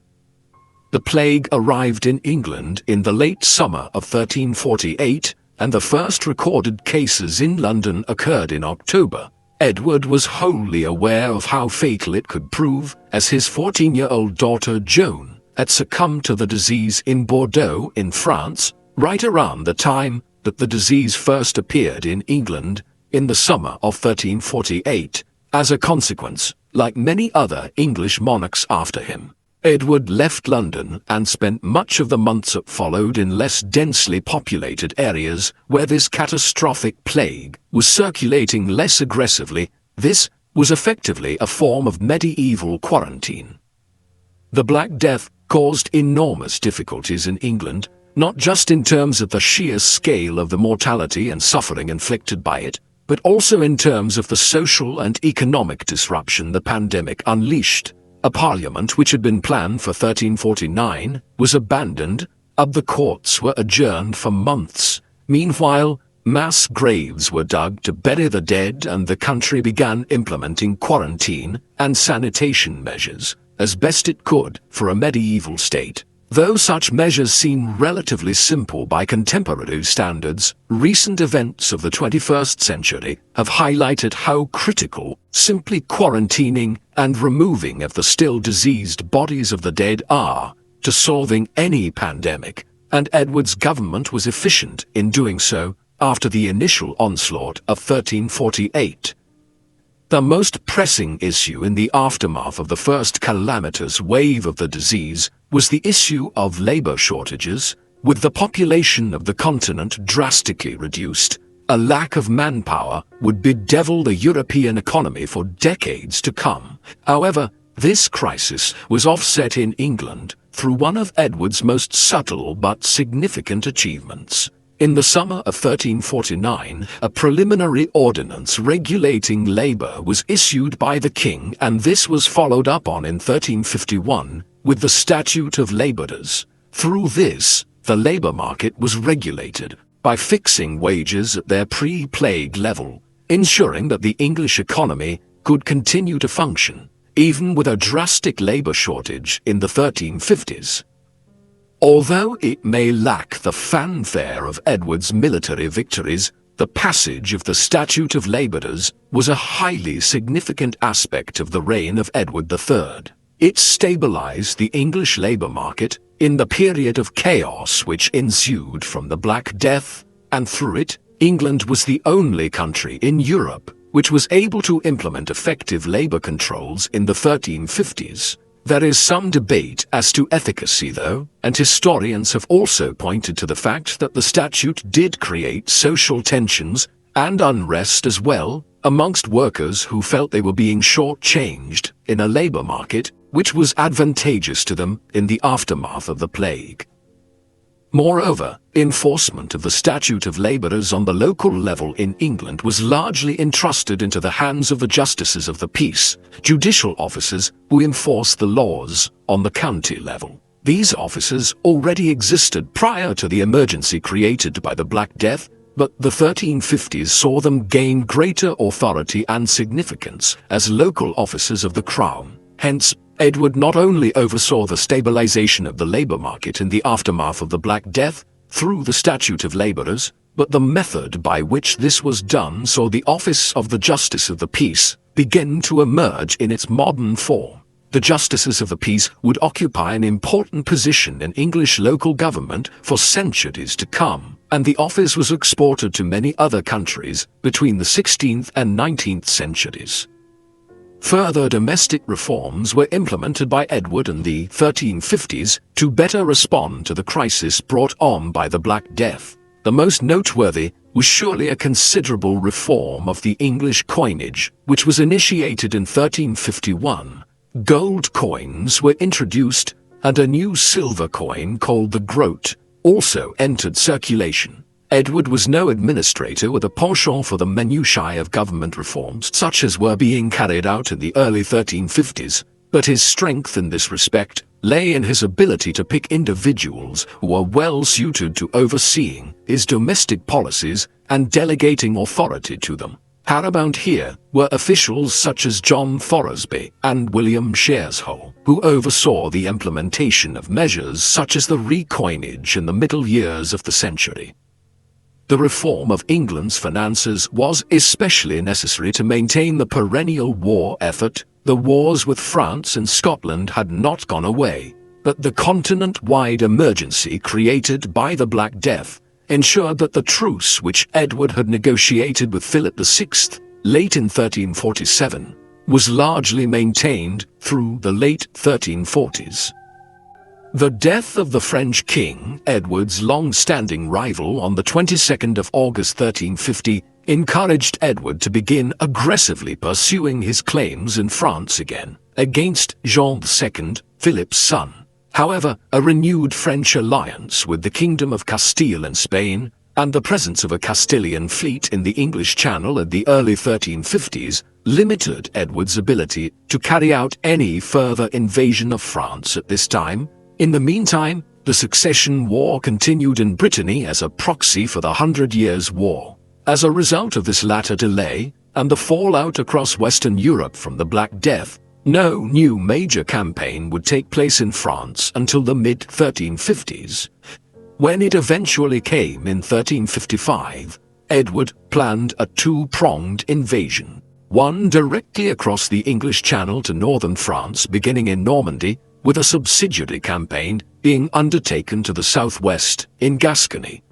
The plague arrived in England in the late summer of 1348, and the first recorded cases in London occurred in October. Edward was wholly aware of how fatal it could prove, as his 14-year-old daughter Joan had succumbed to the disease in Bordeaux in France, right around the time that the disease first appeared in England in the summer of 1348. As a consequence, like many other English monarchs after him, Edward left London and spent much of the months that followed in less densely populated areas where this catastrophic plague was circulating less aggressively. This was effectively a form of medieval quarantine. The Black Death caused enormous difficulties in England, not just in terms of the sheer scale of the mortality and suffering inflicted by it, but also in terms of the social and economic disruption the pandemic unleashed. A parliament which had been planned for 1349 was abandoned, the courts were adjourned for months. Meanwhile, mass graves were dug to bury the dead, and the country began implementing quarantine and sanitation measures as best it could for a medieval state. Though such measures seem relatively simple by contemporary standards, recent events of the 21st century have highlighted how critical simply quarantining and removing of the still diseased bodies of the dead are to solving any pandemic, and Edward's government was efficient in doing so after the initial onslaught of 1348. The most pressing issue in the aftermath of the first calamitous wave of the disease was the issue of labor shortages. With the population of the continent drastically reduced, a lack of manpower would bedevil the European economy for decades to come. However, this crisis was offset in England through one of Edward's most subtle but significant achievements. In the summer of 1349, a preliminary ordinance regulating labor was issued by the king, and this was followed up on in 1351 with the Statute of Labourers. Through this, the labor market was regulated by fixing wages at their pre-plague level, ensuring that the English economy could continue to function, even with a drastic labor shortage in the 1350s. Although it may lack the fanfare of Edward's military victories, the passage of the Statute of Labourers was a highly significant aspect of the reign of Edward III. It stabilized the English labour market in the period of chaos which ensued from the Black Death, and through it, England was the only country in Europe which was able to implement effective labour controls in the 1350s. There is some debate as to efficacy though, and historians have also pointed to the fact that the statute did create social tensions and unrest as well amongst workers who felt they were being shortchanged in a labour market which was advantageous to them in the aftermath of the plague. Moreover, enforcement of the Statute of Labourers on the local level in England was largely entrusted into the hands of the Justices of the Peace, judicial officers who enforced the laws on the county level. These officers already existed prior to the emergency created by the Black Death, but the 1350s saw them gain greater authority and significance as local officers of the Crown. Hence, Edward not only oversaw the stabilization of the labour market in the aftermath of the Black Death through the Statute of Labourers, but the method by which this was done saw the office of the Justice of the Peace begin to emerge in its modern form. The Justices of the Peace would occupy an important position in English local government for centuries to come, and the office was exported to many other countries between the 16th and 19th centuries. Further domestic reforms were implemented by Edward in the 1350s to better respond to the crisis brought on by the Black Death. The most noteworthy was surely a considerable reform of the English coinage, which was initiated in 1351. Gold coins were introduced, and a new silver coin called the groat also entered circulation. Edward was no administrator with a penchant for the minutiae of government reforms such as were being carried out in the early 1350s, but his strength in this respect lay in his ability to pick individuals who were well suited to overseeing his domestic policies and delegating authority to them. Paramount here were officials such as John Thoresby and William Sharesholme, who oversaw the implementation of measures such as the recoinage in the middle years of the century. The reform of England's finances was especially necessary to maintain the perennial war effort. The wars with France and Scotland had not gone away, but the continent-wide emergency created by the Black Death ensured that the truce which Edward had negotiated with Philip VI late in 1347 was largely maintained through the late 1340s. The death of the French king, Edward's long-standing rival, on the 22nd of August 1350 encouraged Edward to begin aggressively pursuing his claims in France again, against Jean II, Philip's son. However, a renewed French alliance with the Kingdom of Castile and Spain, and the presence of a Castilian fleet in the English Channel in the early 1350s, limited Edward's ability to carry out any further invasion of France at this time. In the meantime, the Succession War continued in Brittany as a proxy for the 100 Years' War. As a result of this latter delay, and the fallout across Western Europe from the Black Death, no new major campaign would take place in France until the mid-1350s. When it eventually came in 1355, Edward planned a two-pronged invasion. One directly across the English Channel to northern France beginning in Normandy, with a subsidiary campaign being undertaken to the southwest in Gascony.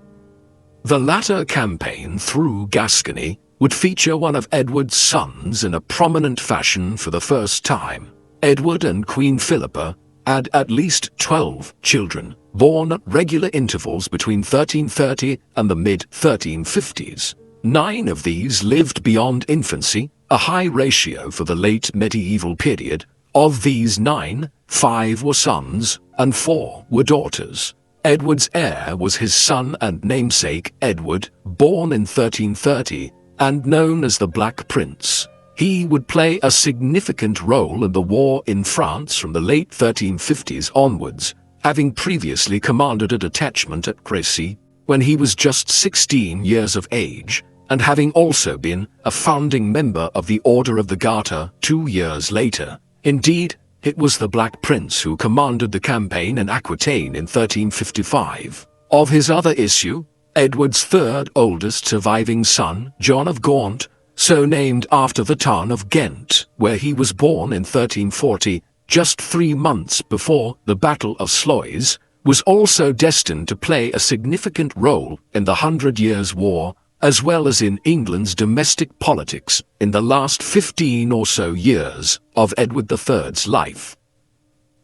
The latter campaign through Gascony would feature one of Edward's sons in a prominent fashion for the first time. Edward and Queen Philippa had at least 12 children, born at regular intervals between 1330 and the mid-1350s. 9 of these lived beyond infancy, a high ratio for the late medieval period. Of these 9, 5 were sons and 4 were daughters. Edward's heir was his son and namesake Edward, born in 1330, and known as the Black Prince. He would play a significant role in the war in France from the late 1350s onwards, having previously commanded a detachment at Crécy when he was just 16 years of age, and having also been a founding member of the Order of the Garter 2 years later. Indeed, it was the Black Prince who commanded the campaign in Aquitaine in 1355. Of his other issue, Edward's third oldest surviving son, John of Gaunt, so named after the town of Ghent, where he was born in 1340, just 3 months before the Battle of Sluys, was also destined to play a significant role in the 100 Years' War, as well as in England's domestic politics in the last 15 or so years of Edward III's life.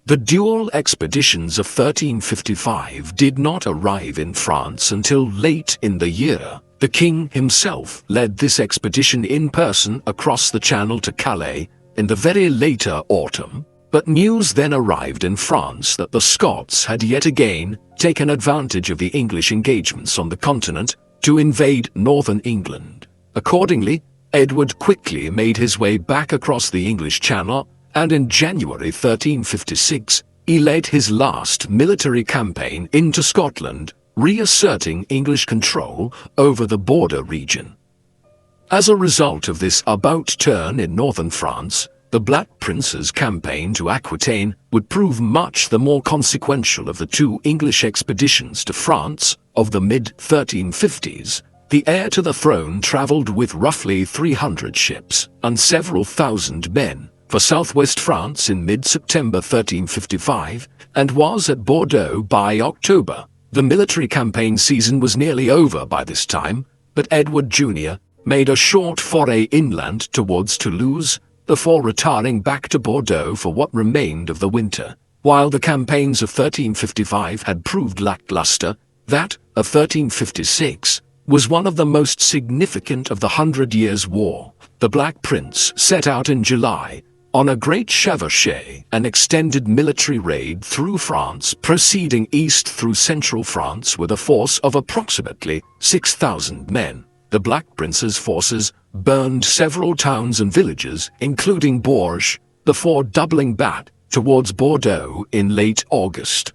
The dual expeditions of 1355 did not arrive in France until late in the year. The king himself led this expedition in person across the Channel to Calais in the very later autumn, but news then arrived in France that the Scots had yet again taken advantage of the English engagements on the continent to invade northern England. Accordingly, Edward quickly made his way back across the English Channel, and in January 1356, he led his last military campaign into Scotland, reasserting English control over the border region. As a result of this about-turn in northern France, the Black Prince's campaign to Aquitaine would prove much the more consequential of the 2 English expeditions to France of the mid-1350s. The heir to the throne travelled with roughly 300 ships and several thousand men for southwest France in mid-September 1355, and was at Bordeaux by October. The military campaign season was nearly over by this time, but Edward Jr. made a short foray inland towards Toulouse, before retiring back to Bordeaux for what remained of the winter. While the campaigns of 1355 had proved lackluster, that of 1356 was one of the most significant of the 100 Years' War. The Black Prince set out in July on a great chevauchée, an extended military raid through France, proceeding east through central France with a force of approximately 6,000 men. The Black Prince's forces burned several towns and villages, including Bourges, before doubling back towards Bordeaux in late August.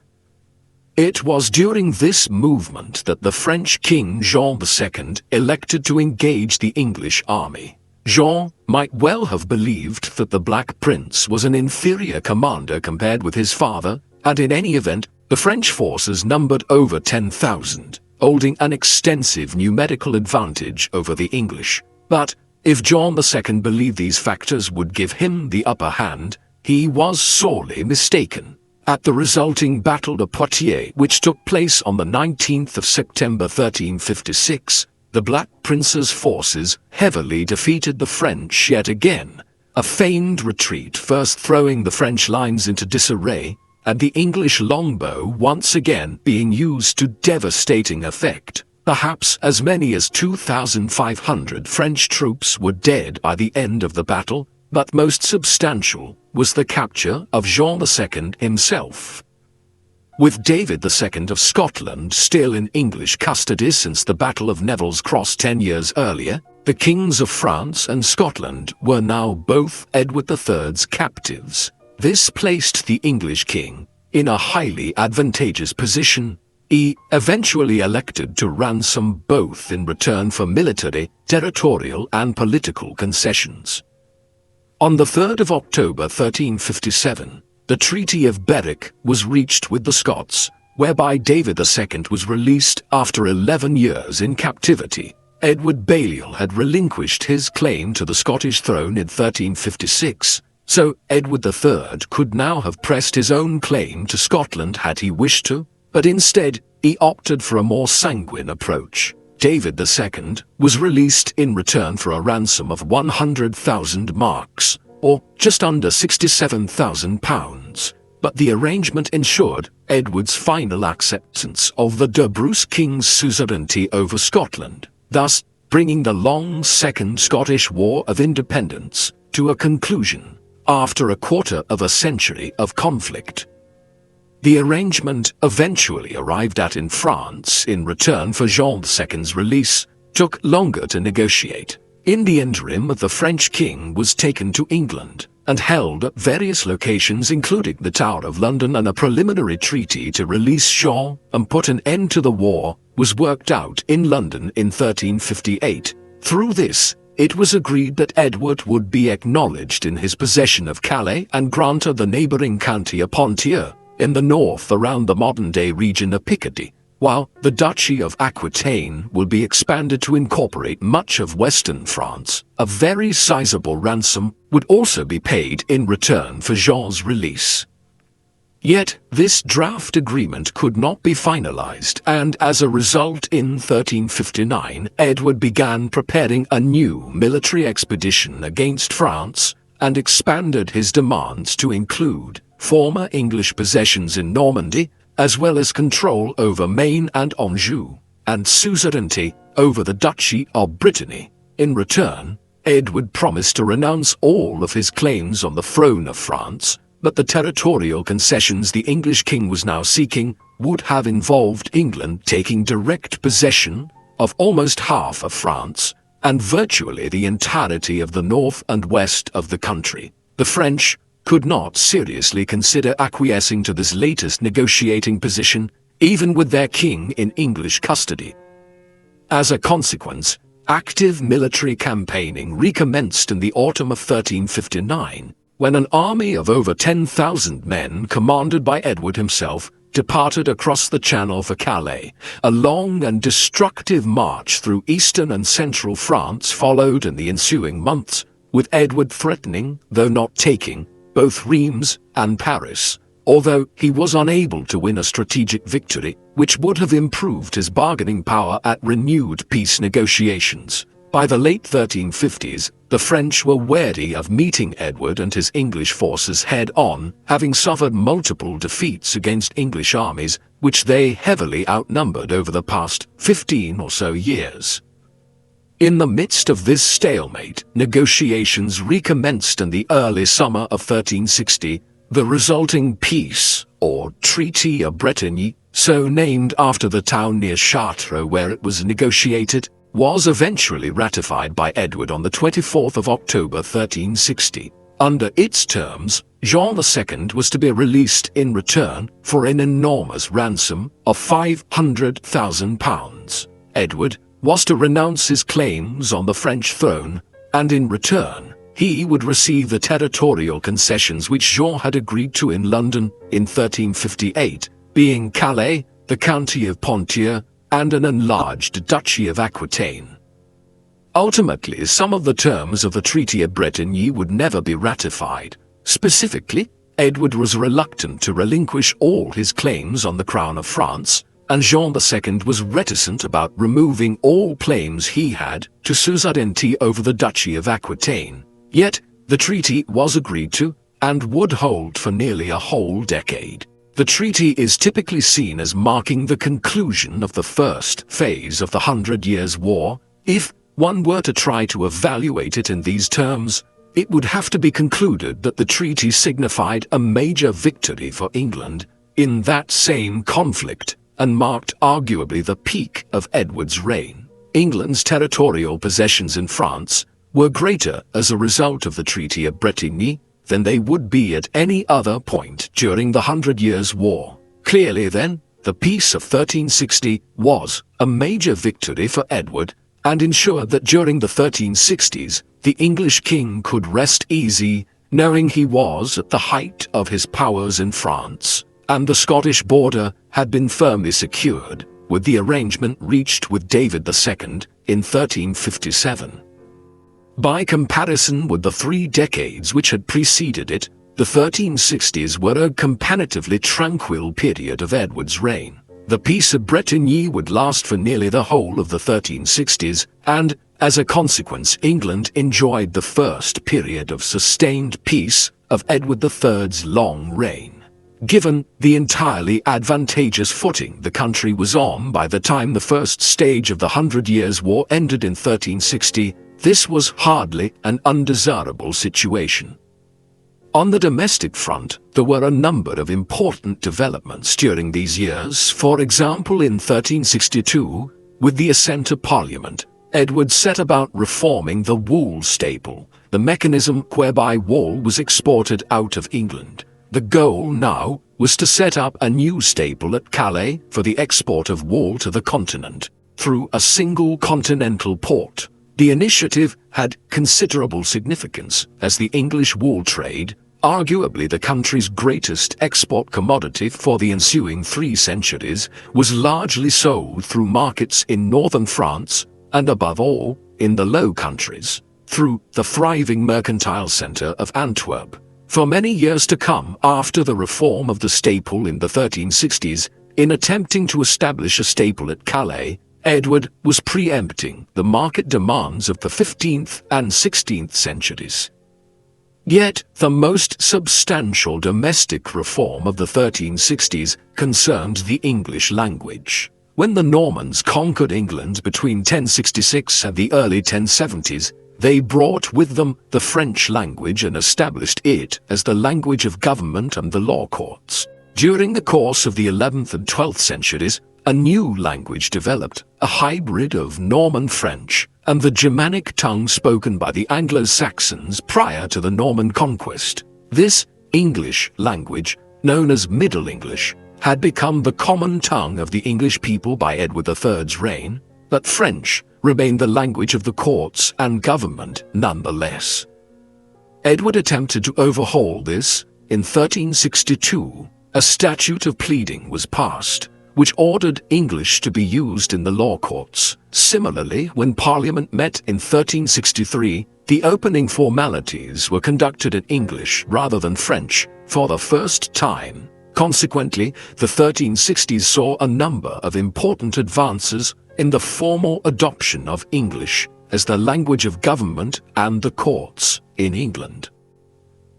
It was during this movement that the French King Jean II elected to engage the English army. Jean might well have believed that the Black Prince was an inferior commander compared with his father, and in any event, the French forces numbered over 10,000, holding an extensive numerical advantage over the English. But if John II believed these factors would give him the upper hand, he was sorely mistaken. At the resulting Battle of Poitiers, which took place on the 19th of September 1356, the Black Prince's forces heavily defeated the French yet again, a feigned retreat first throwing the French lines into disarray, and the English longbow once again being used to devastating effect. Perhaps as many as 2,500 French troops were dead by the end of the battle, but most substantial was the capture of Jean II himself. With David II of Scotland still in English custody since the Battle of Neville's Cross 10 years earlier, the kings of France and Scotland were now both Edward III's captives. This placed the English king in a highly advantageous position. He eventually elected to ransom both in return for military, territorial and political concessions. On the 3rd of October 1357, the Treaty of Berwick was reached with the Scots, whereby David II was released after 11 years in captivity. Edward Balliol had relinquished his claim to the Scottish throne in 1356, so Edward III could now have pressed his own claim to Scotland had he wished to, but instead he opted for a more sanguine approach. David II was released in return for a ransom of 100,000 marks, or just under £67,000, but the arrangement ensured Edward's final acceptance of the De Bruce king's suzerainty over Scotland, thus bringing the long Second Scottish War of Independence to a conclusion after a quarter of a century of conflict. The arrangement eventually arrived at in France in return for Jean II's release took longer to negotiate. In the interim, the French king was taken to England and held at various locations including the Tower of London, and a preliminary treaty to release Jean and put an end to the war was worked out in London in 1358. Through this, it was agreed that Edward would be acknowledged in his possession of Calais and granted the neighbouring county of Poitiers in the north around the modern-day region of Picardy, while the Duchy of Aquitaine will be expanded to incorporate much of western France. A very sizable ransom would also be paid in return for Jean's release. Yet this draft agreement could not be finalized, and as a result in 1359 Edward began preparing a new military expedition against France and expanded his demands to include former English possessions in Normandy, as well as control over Maine and Anjou, and suzerainty over the Duchy of Brittany. In return, Edward promised to renounce all of his claims on the throne of France, but the territorial concessions the English king was now seeking would have involved England taking direct possession of almost half of France, and virtually the entirety of the north and west of the country. The French could not seriously consider acquiescing to this latest negotiating position, even with their king in English custody. As a consequence, active military campaigning recommenced in the autumn of 1359, when an army of over 10,000 men commanded by Edward himself departed across the Channel for Calais. A long and destructive march through eastern and central France followed in the ensuing months, with Edward threatening, though not taking, both Reims and Paris, although he was unable to win a strategic victory, which would have improved his bargaining power at renewed peace negotiations. By the late 1350s, the French were wary of meeting Edward and his English forces head-on, having suffered multiple defeats against English armies, which they heavily outnumbered over the past 15 or so years. In the midst of this stalemate, negotiations recommenced in the early summer of 1360. The resulting peace, or Treaty of Bretigny, so named after the town near Chartres where it was negotiated, was eventually ratified by Edward on the 24th of October 1360. Under its terms, Jean II was to be released in return for an enormous ransom of £500,000. Edward was to renounce his claims on the French throne, and in return, he would receive the territorial concessions which Jean had agreed to in London in 1358, being Calais, the county of Poitiers, and an enlarged duchy of Aquitaine. Ultimately, some of the terms of the Treaty of Bretigny would never be ratified. Specifically, Edward was reluctant to relinquish all his claims on the crown of France, and Jean II was reticent about removing all claims he had to suzerainty over the Duchy of Aquitaine. Yet, the treaty was agreed to, and would hold for nearly a whole decade. The treaty is typically seen as marking the conclusion of the first phase of the 100 Years' War. If one were to try to evaluate it in these terms, it would have to be concluded that the treaty signified a major victory for England in that same conflict, and marked arguably the peak of Edward's reign. England's territorial possessions in France were greater as a result of the Treaty of Bretigny than they would be at any other point during the 100 Years' War. Clearly then, the Peace of 1360 was a major victory for Edward, and ensured that during the 1360s, the English king could rest easy, knowing he was at the height of his powers in France, and the Scottish border had been firmly secured, with the arrangement reached with David II in 1357. By comparison with the 3 decades which had preceded it, the 1360s were a comparatively tranquil period of Edward's reign. The Peace of Bretigny would last for nearly the whole of the 1360s, and, as a consequence, England enjoyed the first period of sustained peace of Edward III's long reign. Given the entirely advantageous footing the country was on by the time the first stage of the 100 Years' War ended in 1360, this was hardly an undesirable situation. On the domestic front, there were a number of important developments during these years. For example, in 1362, with the assent of Parliament, Edward set about reforming the wool staple, the mechanism whereby wool was exported out of England. The goal now was to set up a new staple at Calais for the export of wool to the continent, through a single continental port. The initiative had considerable significance, as the English wool trade, arguably the country's greatest export commodity for the ensuing 3 centuries, was largely sold through markets in northern France, and above all, in the Low Countries, through the thriving mercantile centre of Antwerp. For many years to come after the reform of the staple in the 1360s, in attempting to establish a staple at Calais, Edward was preempting the market demands of the 15th and 16th centuries. Yet, the most substantial domestic reform of the 1360s concerned the English language. When the Normans conquered England between 1066 and the early 1070s, they brought with them the French language and established it as the language of government and the law courts. During the course of the 11th and 12th centuries, a new language developed, a hybrid of Norman French and the Germanic tongue spoken by the Anglo-Saxons prior to the Norman conquest. This English language, known as Middle English, had become the common tongue of the English people by Edward III's reign, but French remained the language of the courts and government nonetheless. Edward attempted to overhaul this. In 1362, a statute of pleading was passed, which ordered English to be used in the law courts. Similarly, when Parliament met in 1363, the opening formalities were conducted in English rather than French for the first time. Consequently, the 1360s saw a number of important advances in the formal adoption of English as the language of government and the courts in England.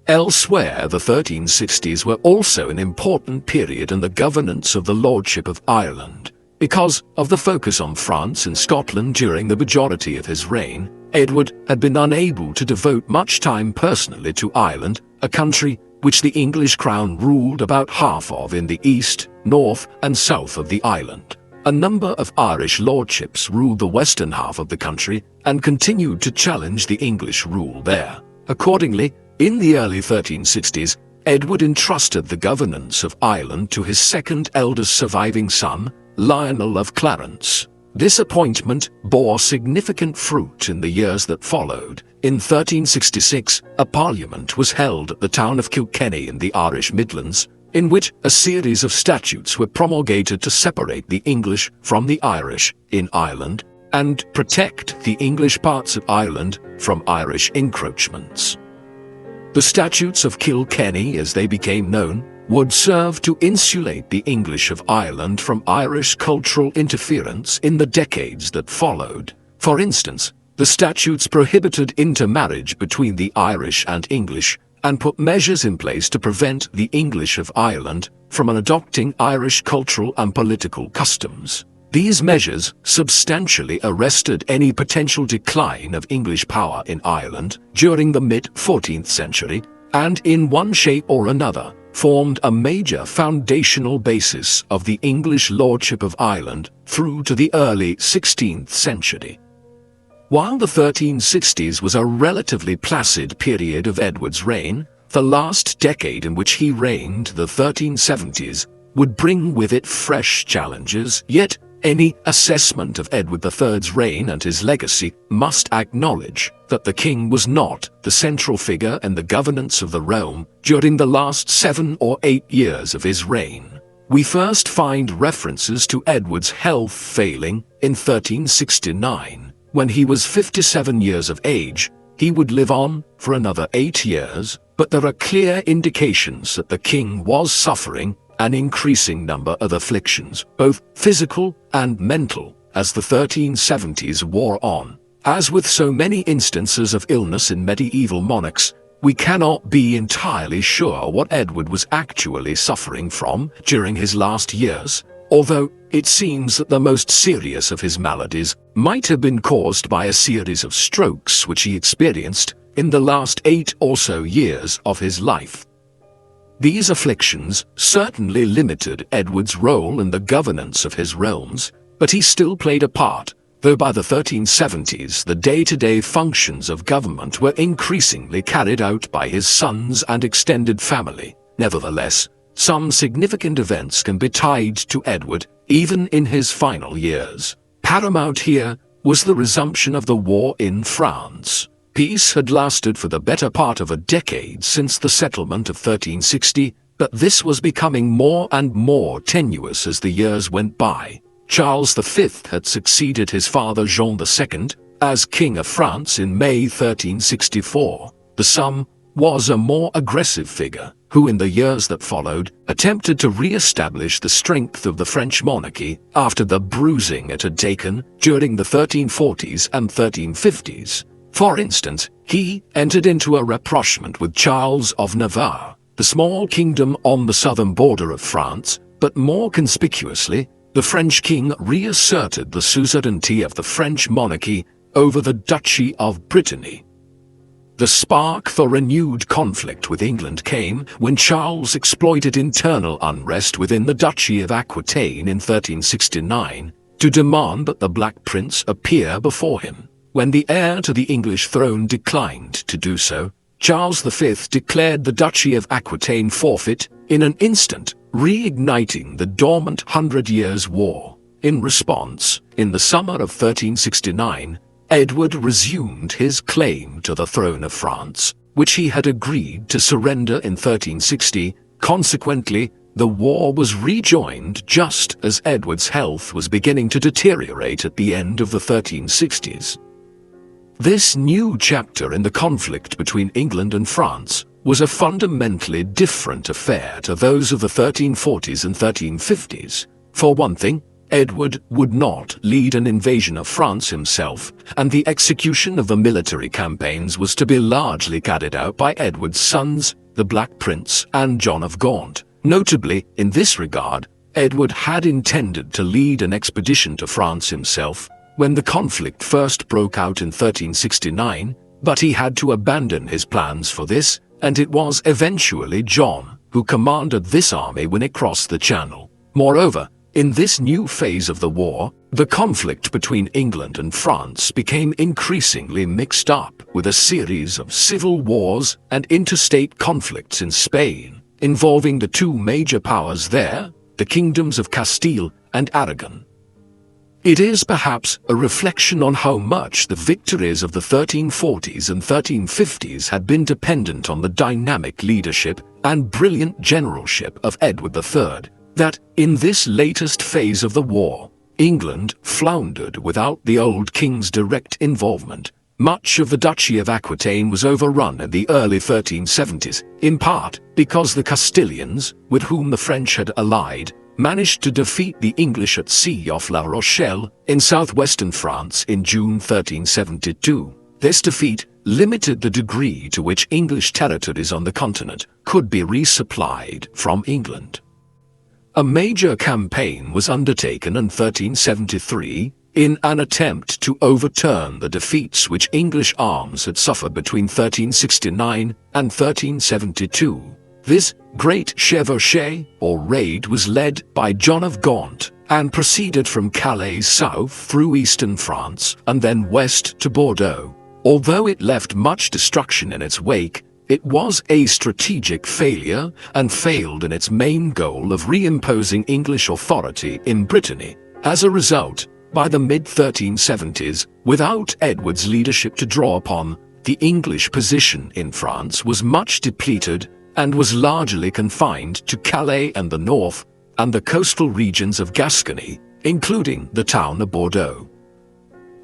Elsewhere, the 1360s were also an important period in the governance of the Lordship of Ireland. Because of the focus on France and Scotland during the majority of his reign, Edward had been unable to devote much time personally to Ireland, a country which the English crown ruled about half of in the east, north, and south of the island. A number of Irish lordships ruled the western half of the country and continued to challenge the English rule there. Accordingly, in the early 1360s, Edward entrusted the governance of Ireland to his second eldest surviving son, Lionel of Clarence. This appointment bore significant fruit in the years that followed. In 1366, a parliament was held at the town of Kilkenny in the Irish Midlands, in which a series of statutes were promulgated to separate the English from the Irish in Ireland and protect the English parts of Ireland from Irish encroachments. The Statutes of Kilkenny, as they became known, would serve to insulate the English of Ireland from Irish cultural interference in the decades that followed. For instance, the statutes prohibited intermarriage between the Irish and English and put measures in place to prevent the English of Ireland from adopting Irish cultural and political customs. These measures substantially arrested any potential decline of English power in Ireland during the mid-14th century, and in one shape or another, formed a major foundational basis of the English lordship of Ireland through to the early 16th century. While the 1360s was a relatively placid period of Edward's reign, the last decade in which he reigned, the 1370s, would bring with it fresh challenges. Yet, any assessment of Edward III's reign and his legacy must acknowledge that the king was not the central figure in the governance of the realm during the last 7 or 8 years of his reign. We first find references to Edward's health failing in 1369. When he was 57 years of age, he would live on for another 8 years, but there are clear indications that the king was suffering an increasing number of afflictions, both physical and mental, as the 1370s wore on. As with so many instances of illness in medieval monarchs, we cannot be entirely sure what Edward was actually suffering from during his last years, although it seems that the most serious of his maladies might have been caused by a series of strokes which he experienced in the last 8 or so years of his life. These afflictions certainly limited Edward's role in the governance of his realms, but he still played a part, though by the 1370s the day-to-day functions of government were increasingly carried out by his sons and extended family. Nevertheless, some significant events can be tied to Edward, even in his final years. Paramount here was the resumption of the war in France. Peace had lasted for the better part of a decade since the settlement of 1360, but this was becoming more and more tenuous as the years went by. Charles V had succeeded his father Jean II as King of France in May 1364. The son was a more aggressive figure, who in the years that followed attempted to re-establish the strength of the French monarchy after the bruising it had taken during the 1340s and 1350s. For instance, he entered into a rapprochement with Charles of Navarre, the small kingdom on the southern border of France, but more conspicuously, the French king reasserted the suzerainty of the French monarchy over the Duchy of Brittany. The spark for renewed conflict with England came when Charles exploited internal unrest within the Duchy of Aquitaine in 1369 to demand that the Black Prince appear before him. When the heir to the English throne declined to do so, Charles V declared the Duchy of Aquitaine forfeit in an instant, reigniting the dormant 100 Years' War. In response, in the summer of 1369, Edward resumed his claim to the throne of France, which he had agreed to surrender in 1360. Consequently, the war was rejoined just as Edward's health was beginning to deteriorate at the end of the 1360s. This new chapter in the conflict between England and France was a fundamentally different affair to those of the 1340s and 1350s. For one thing, Edward would not lead an invasion of France himself, and the execution of the military campaigns was to be largely carried out by Edward's sons, the Black Prince and John of Gaunt. Notably, in this regard, Edward had intended to lead an expedition to France himself when the conflict first broke out in 1369, but he had to abandon his plans for this, and it was eventually John who commanded this army when it crossed the Channel. Moreover, in this new phase of the war, the conflict between England and France became increasingly mixed up with a series of civil wars and interstate conflicts in Spain, involving the two major powers there, the kingdoms of Castile and Aragon. It is perhaps a reflection on how much the victories of the 1340s and 1350s had been dependent on the dynamic leadership and brilliant generalship of Edward III, that, in this latest phase of the war, England floundered without the old king's direct involvement. Much of the Duchy of Aquitaine was overrun in the early 1370s, in part because the Castilians, with whom the French had allied, managed to defeat the English at sea off La Rochelle in southwestern France in June 1372. This defeat limited the degree to which English territories on the continent could be resupplied from England. A major campaign was undertaken in 1373 in an attempt to overturn the defeats which English arms had suffered between 1369 and 1372. This great chevauchée or raid was led by John of Gaunt and proceeded from Calais south through eastern France and then west to Bordeaux. Although it left much destruction in its wake, it was a strategic failure and failed in its main goal of reimposing English authority in Brittany. As a result, by the mid-1370s, without Edward's leadership to draw upon, the English position in France was much depleted and was largely confined to Calais and the north, and the coastal regions of Gascony, including the town of Bordeaux.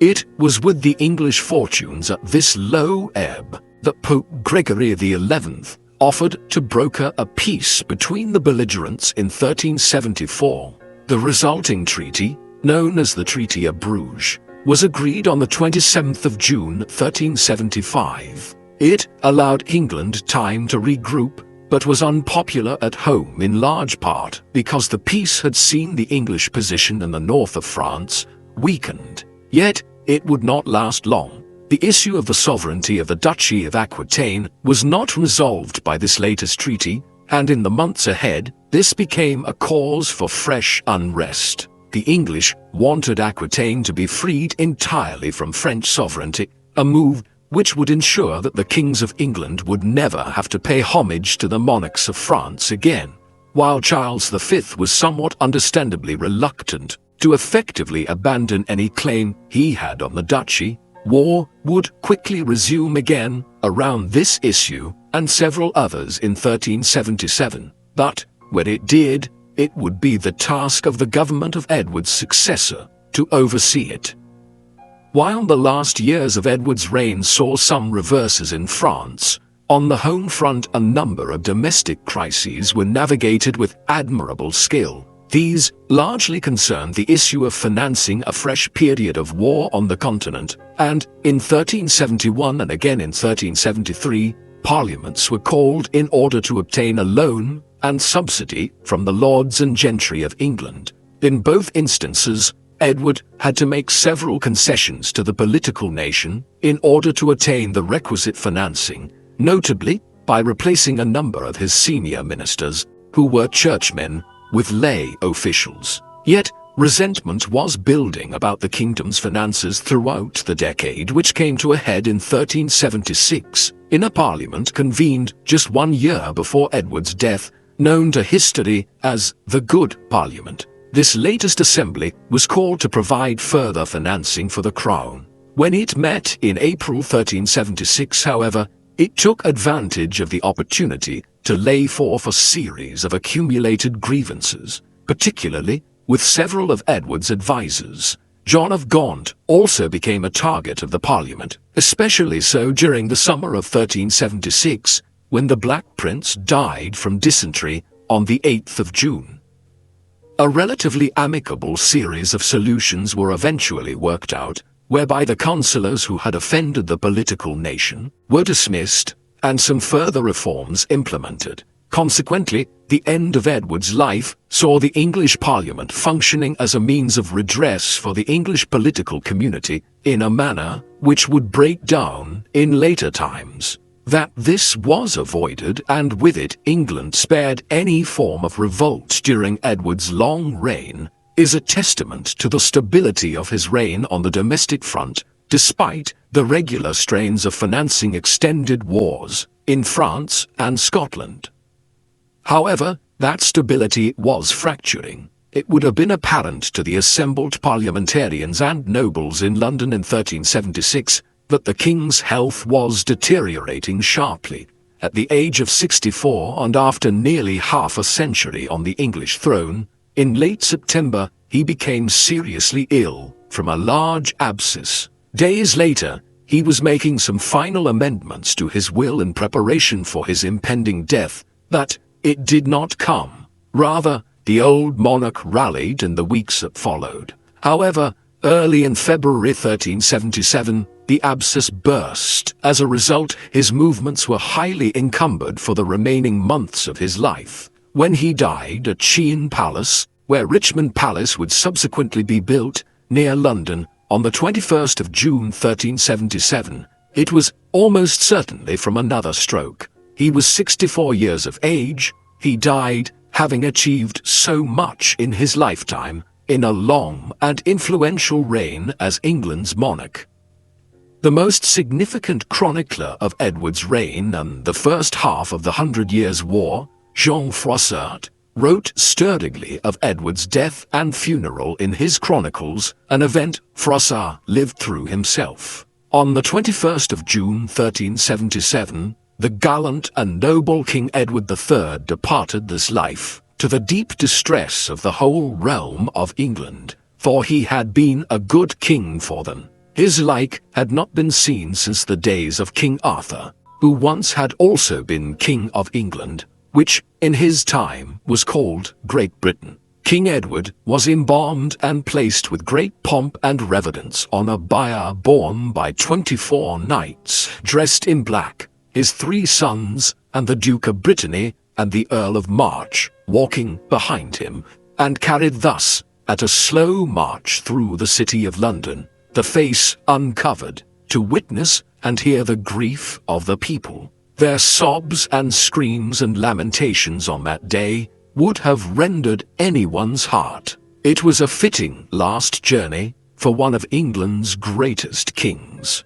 It was with the English fortunes at this low ebb that Pope Gregory XI offered to broker a peace between the belligerents in 1374. The resulting treaty, known as the Treaty of Bruges, was agreed on the 27th of June 1375. It allowed England time to regroup, but was unpopular at home in large part because the peace had seen the English position in the north of France weakened. Yet, it would not last long. The issue of the sovereignty of the Duchy of Aquitaine was not resolved by this latest treaty, and in the months ahead, this became a cause for fresh unrest. The English wanted Aquitaine to be freed entirely from French sovereignty, a move which would ensure that the kings of England would never have to pay homage to the monarchs of France again. While Charles V was somewhat understandably reluctant to effectively abandon any claim he had on the duchy, war would quickly resume again around this issue and several others in 1377, but when it did, it would be the task of the government of Edward's successor to oversee it. While the last years of Edward's reign saw some reverses in France, on the home front a number of domestic crises were navigated with admirable skill. These largely concerned the issue of financing a fresh period of war on the continent, and in 1371 and again in 1373, parliaments were called in order to obtain a loan and subsidy from the lords and gentry of England. In both instances, Edward had to make several concessions to the political nation in order to attain the requisite financing, notably by replacing a number of his senior ministers, who were churchmen, with lay officials. Yet, resentment was building about the kingdom's finances throughout the decade, which came to a head in 1376, in a parliament convened just 1 year before Edward's death, known to history as the Good Parliament. This latest assembly was called to provide further financing for the crown. When it met in April 1376, however, it took advantage of the opportunity to lay forth a series of accumulated grievances, particularly with several of Edward's advisers. John of Gaunt also became a target of the Parliament, especially so during the summer of 1376, when the Black Prince died from dysentery on the 8th of June. A relatively amicable series of solutions were eventually worked out, whereby the councillors who had offended the political nation were dismissed and some further reforms implemented. Consequently, the end of Edward's life saw the English Parliament functioning as a means of redress for the English political community in a manner which would break down in later times. That this was avoided, and with it England spared any form of revolt during Edward's long reign, is a testament to the stability of his reign on the domestic front, despite the regular strains of financing extended wars in France and Scotland. However, that stability was fracturing. It would have been apparent to the assembled parliamentarians and nobles in London in 1376 that the king's health was deteriorating sharply. At the age of 64 and after nearly half a century on the English throne, in late September he became seriously ill from a large abscess. Days later, he was making some final amendments to his will in preparation for his impending death, but it did not come. Rather, the old monarch rallied in the weeks that followed. However, early in February 1377, the abscess burst. As a result, his movements were highly encumbered for the remaining months of his life. When he died at Cheyne Palace, where Richmond Palace would subsequently be built, near London, on the 21st of June 1377, it was almost certainly from another stroke. He was 64 years of age. He died, having achieved so much in his lifetime, in a long and influential reign as England's monarch. The most significant chronicler of Edward's reign and the first half of the 100 Years' War, Jean Froissart, wrote sturdily of Edward's death and funeral in his chronicles, an event Froissart lived through himself. On the 21st of June 1377, the gallant and noble King Edward III departed this life, to the deep distress of the whole realm of England, for he had been a good king for them. His like had not been seen since the days of King Arthur, who once had also been King of England, which, in his time, was called Great Britain. King Edward was embalmed and placed with great pomp and reverence on a bier borne by 24 knights, dressed in black, his 3 sons, and the Duke of Brittany, and the Earl of March, walking behind him, and carried thus, at a slow march through the city of London, the face uncovered, to witness and hear the grief of the people. Their sobs and screams and lamentations on that day would have rendered anyone's heart. It was a fitting last journey for one of England's greatest kings.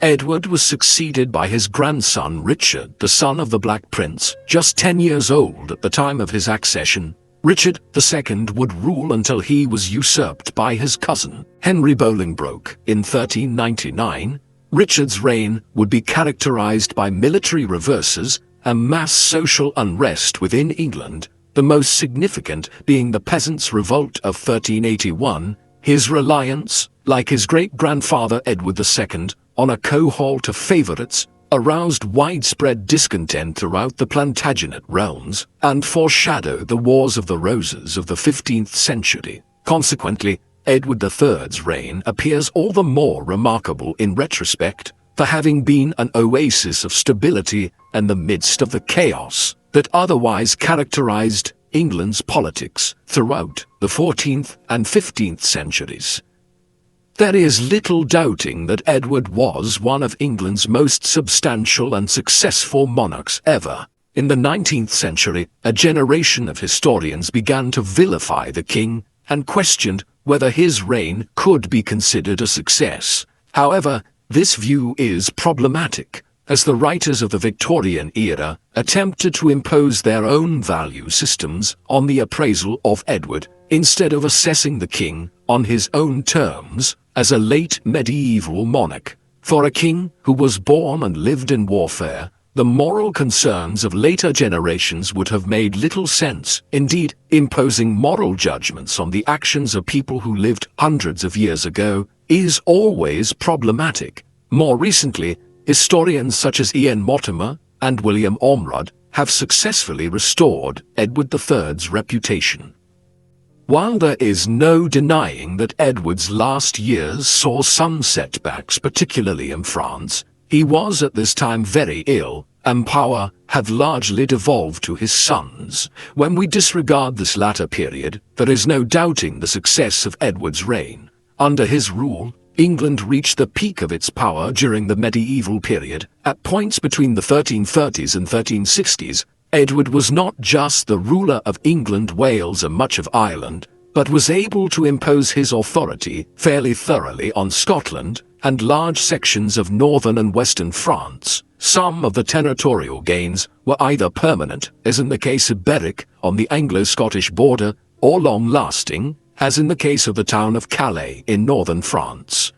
Edward was succeeded by his grandson Richard, the son of the Black Prince, just 10 years old at the time of his accession. Richard II would rule until he was usurped by his cousin, Henry Bolingbroke, in 1399. Richard's reign would be characterized by military reverses and mass social unrest within England, the most significant being the Peasants' Revolt of 1381. His reliance, like his great-grandfather Edward II, on a cohort of favorites, aroused widespread discontent throughout the Plantagenet realms and foreshadowed the Wars of the Roses of the 15th century. Consequently, Edward III's reign appears all the more remarkable in retrospect for having been an oasis of stability in the midst of the chaos that otherwise characterized England's politics throughout the 14th and 15th centuries. There is little doubting that Edward was one of England's most substantial and successful monarchs ever. In the 19th century, a generation of historians began to vilify the king and questioned whether his reign could be considered a success. However, this view is problematic, as the writers of the Victorian era attempted to impose their own value systems on the appraisal of Edward, instead of assessing the king on his own terms as a late medieval monarch. For a king who was born and lived in warfare, the moral concerns of later generations would have made little sense. Indeed, imposing moral judgments on the actions of people who lived hundreds of years ago is always problematic. More recently, historians such as Ian Mortimer and William Ormrod have successfully restored Edward III's reputation. While there is no denying that Edward's last years saw some setbacks, particularly in France, he was at this time very ill and power had largely devolved to his sons. When we disregard this latter period, there is no doubting the success of Edward's reign. Under his rule, England reached the peak of its power during the medieval period. At points between the 1330s and 1360s, Edward was not just the ruler of England, Wales, and much of Ireland, but was able to impose his authority fairly thoroughly on Scotland and large sections of northern and western France. Some of the territorial gains were either permanent, as in the case of Berwick on the Anglo-Scottish border, or long-lasting, as in the case of the town of Calais in northern France.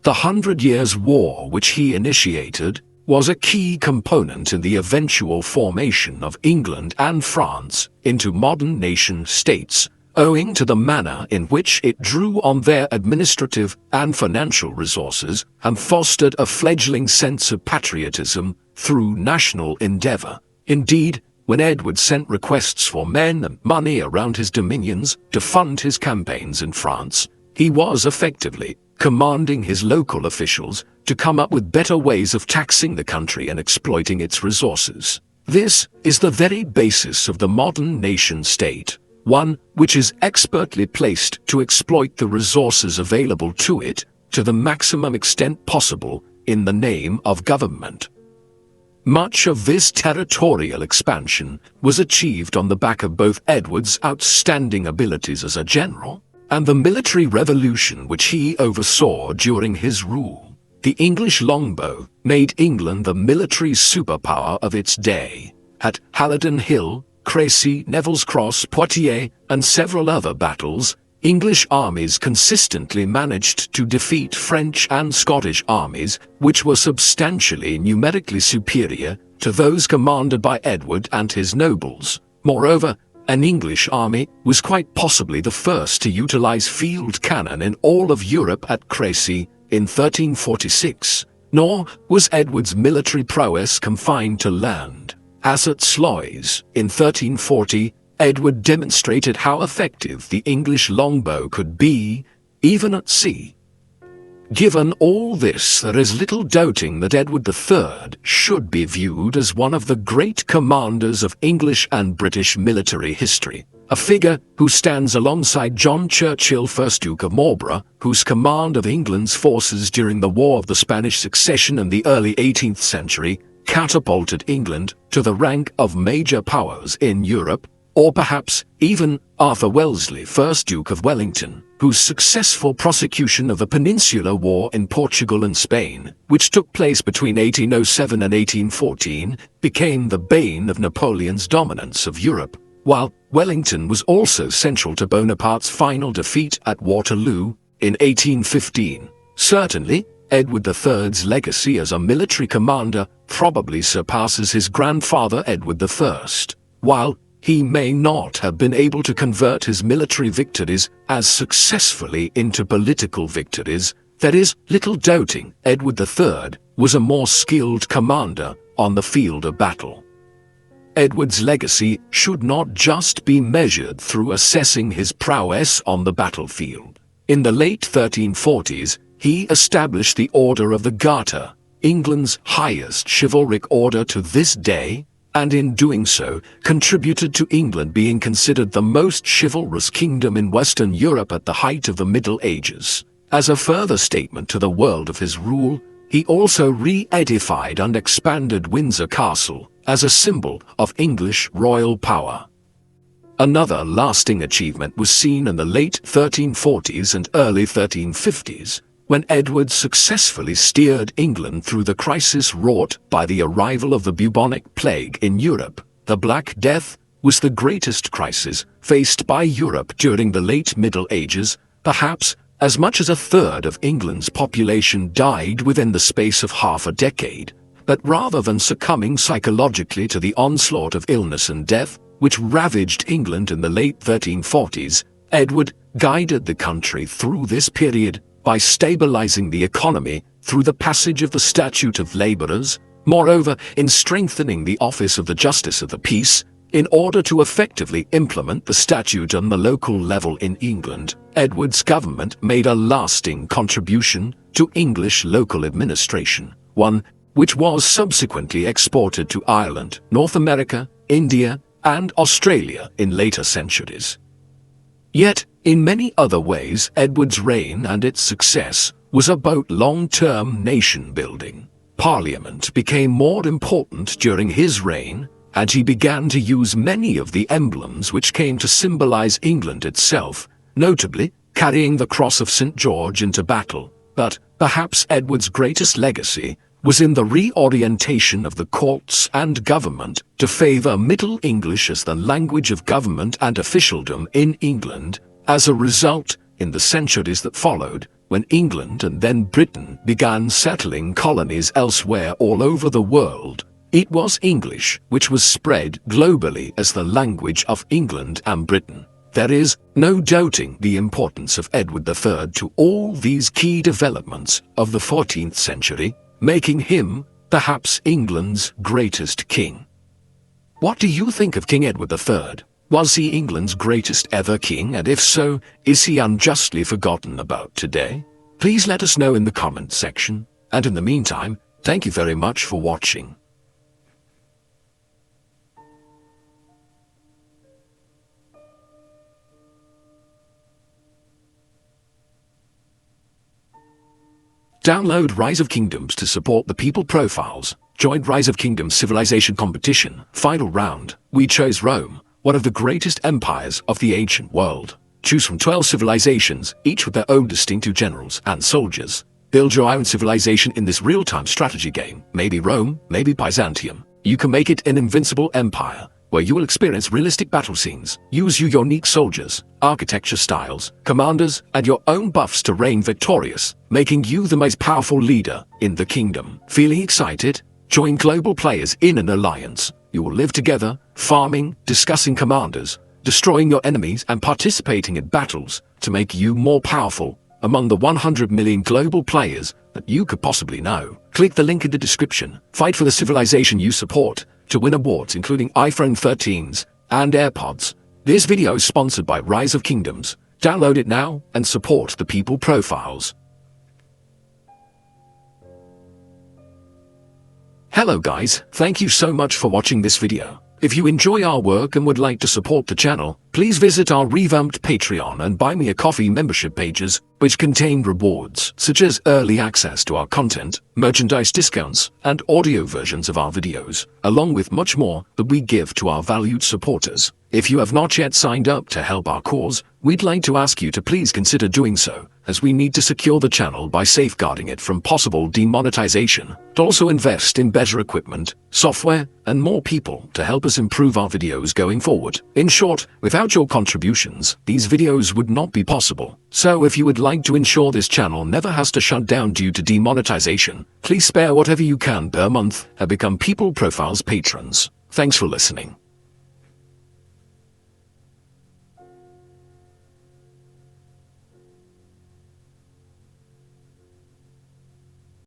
The 100 Years' War, which he initiated, was a key component in the eventual formation of England and France into modern nation-states, owing to the manner in which it drew on their administrative and financial resources and fostered a fledgling sense of patriotism through national endeavor. Indeed, when Edward sent requests for men and money around his dominions to fund his campaigns in France, he was effectively commanding his local officials to come up with better ways of taxing the country and exploiting its resources. This is the very basis of the modern nation-state, one which is expertly placed to exploit the resources available to it to the maximum extent possible in the name of government. Much of this territorial expansion was achieved on the back of both Edward's outstanding abilities as a general and the military revolution which he oversaw during his rule. The English longbow made England the military superpower of its day. At Halidon Hill, Crécy, Neville's Cross, Poitiers, and several other battles, English armies consistently managed to defeat French and Scottish armies, which were substantially numerically superior to those commanded by Edward and his nobles. Moreover, an English army was quite possibly the first to utilize field cannon in all of Europe at Crécy in 1346. Nor was Edward's military prowess confined to land. As at Sluys in 1340, Edward demonstrated how effective the English longbow could be, even at sea. Given all this, there is little doubting that Edward III should be viewed as one of the great commanders of English and British military history, a figure who stands alongside John Churchill, 1st Duke of Marlborough, whose command of England's forces during the War of the Spanish Succession in the early 18th century catapulted England to the rank of major powers in Europe, or perhaps even Arthur Wellesley, 1st Duke of Wellington, whose successful prosecution of the Peninsular War in Portugal and Spain, which took place between 1807 and 1814, became the bane of Napoleon's dominance of Europe, while Wellington was also central to Bonaparte's final defeat at Waterloo in 1815. Certainly, Edward III's legacy as a military commander probably surpasses his grandfather Edward I. While he may not have been able to convert his military victories as successfully into political victories, there is little doubting Edward III was a more skilled commander on the field of battle. Edward's legacy should not just be measured through assessing his prowess on the battlefield. In the late 1340s, he established the Order of the Garter, England's highest chivalric order to this day, and in doing so, contributed to England being considered the most chivalrous kingdom in Western Europe at the height of the Middle Ages. As a further statement to the world of his rule, he also re-edified and expanded Windsor Castle as a symbol of English royal power. Another lasting achievement was seen in the late 1340s and early 1350s, when Edward successfully steered England through the crisis wrought by the arrival of the bubonic plague in Europe. The Black Death was the greatest crisis faced by Europe during the late Middle Ages. Perhaps as much as a third of England's population died within the space of half a decade. But rather than succumbing psychologically to the onslaught of illness and death, which ravaged England in the late 1340s, Edward guided the country through this period by stabilizing the economy through the passage of the Statute of Labourers, moreover in strengthening the office of the Justice of the Peace. In order to effectively implement the statute on the local level in England, Edward's government made a lasting contribution to English local administration, one which was subsequently exported to Ireland, North America, India, and Australia in later centuries. Yet, in many other ways, Edward's reign and its success was about long-term nation-building. Parliament became more important during his reign, and he began to use many of the emblems which came to symbolize England itself, notably carrying the cross of St. George into battle. But perhaps Edward's greatest legacy was in the reorientation of the courts and government to favor Middle English as the language of government and officialdom in England. As a result, in the centuries that followed, when England and then Britain began settling colonies elsewhere all over the world, it was English which was spread globally as the language of England and Britain. There is no doubting the importance of Edward III to all these key developments of the 14th century, making him perhaps England's greatest king. What do you think of King Edward III? Was he England's greatest ever king, and if so, is he unjustly forgotten about today? Please let us know in the comment section, and in the meantime, thank you very much for watching. Download Rise of Kingdoms to support the people profiles. Join Rise of Kingdoms Civilization Competition. Final round. We chose Rome, one of the greatest empires of the ancient world. Choose from 12 civilizations, each with their own distinctive generals and soldiers. Build your own civilization in this real-time strategy game. Maybe Rome, maybe Byzantium. You can make it an invincible empire, where you will experience realistic battle scenes. Use your unique soldiers, architecture styles, commanders, and your own buffs to reign victorious, making you the most powerful leader in the kingdom. Feeling excited? Join global players in an alliance. You will live together, farming, discussing commanders, destroying your enemies, and participating in battles to make you more powerful among the 100 million global players that you could possibly know. Click the link in the description. Fight for the civilization you support to win awards including iPhone 13s and AirPods. This video is sponsored by Rise of Kingdoms. Download it now and support the people profiles. Hello guys, thank you so much for watching this video. If you enjoy our work and would like to support the channel, please visit our revamped Patreon and Buy Me a Coffee membership pages, which contain rewards such as early access to our content, merchandise discounts, and audio versions of our videos, along with much more that we give to our valued supporters. If you have not yet signed up to help our cause, we'd like to ask you to please consider doing so, as we need to secure the channel by safeguarding it from possible demonetization, to also invest in better equipment, software, and more people to help us improve our videos going forward. In short, without your contributions, these videos would not be possible. So if you would like to ensure this channel never has to shut down due to demonetization, please spare whatever you can per month and become People Profiles patrons. Thanks for listening.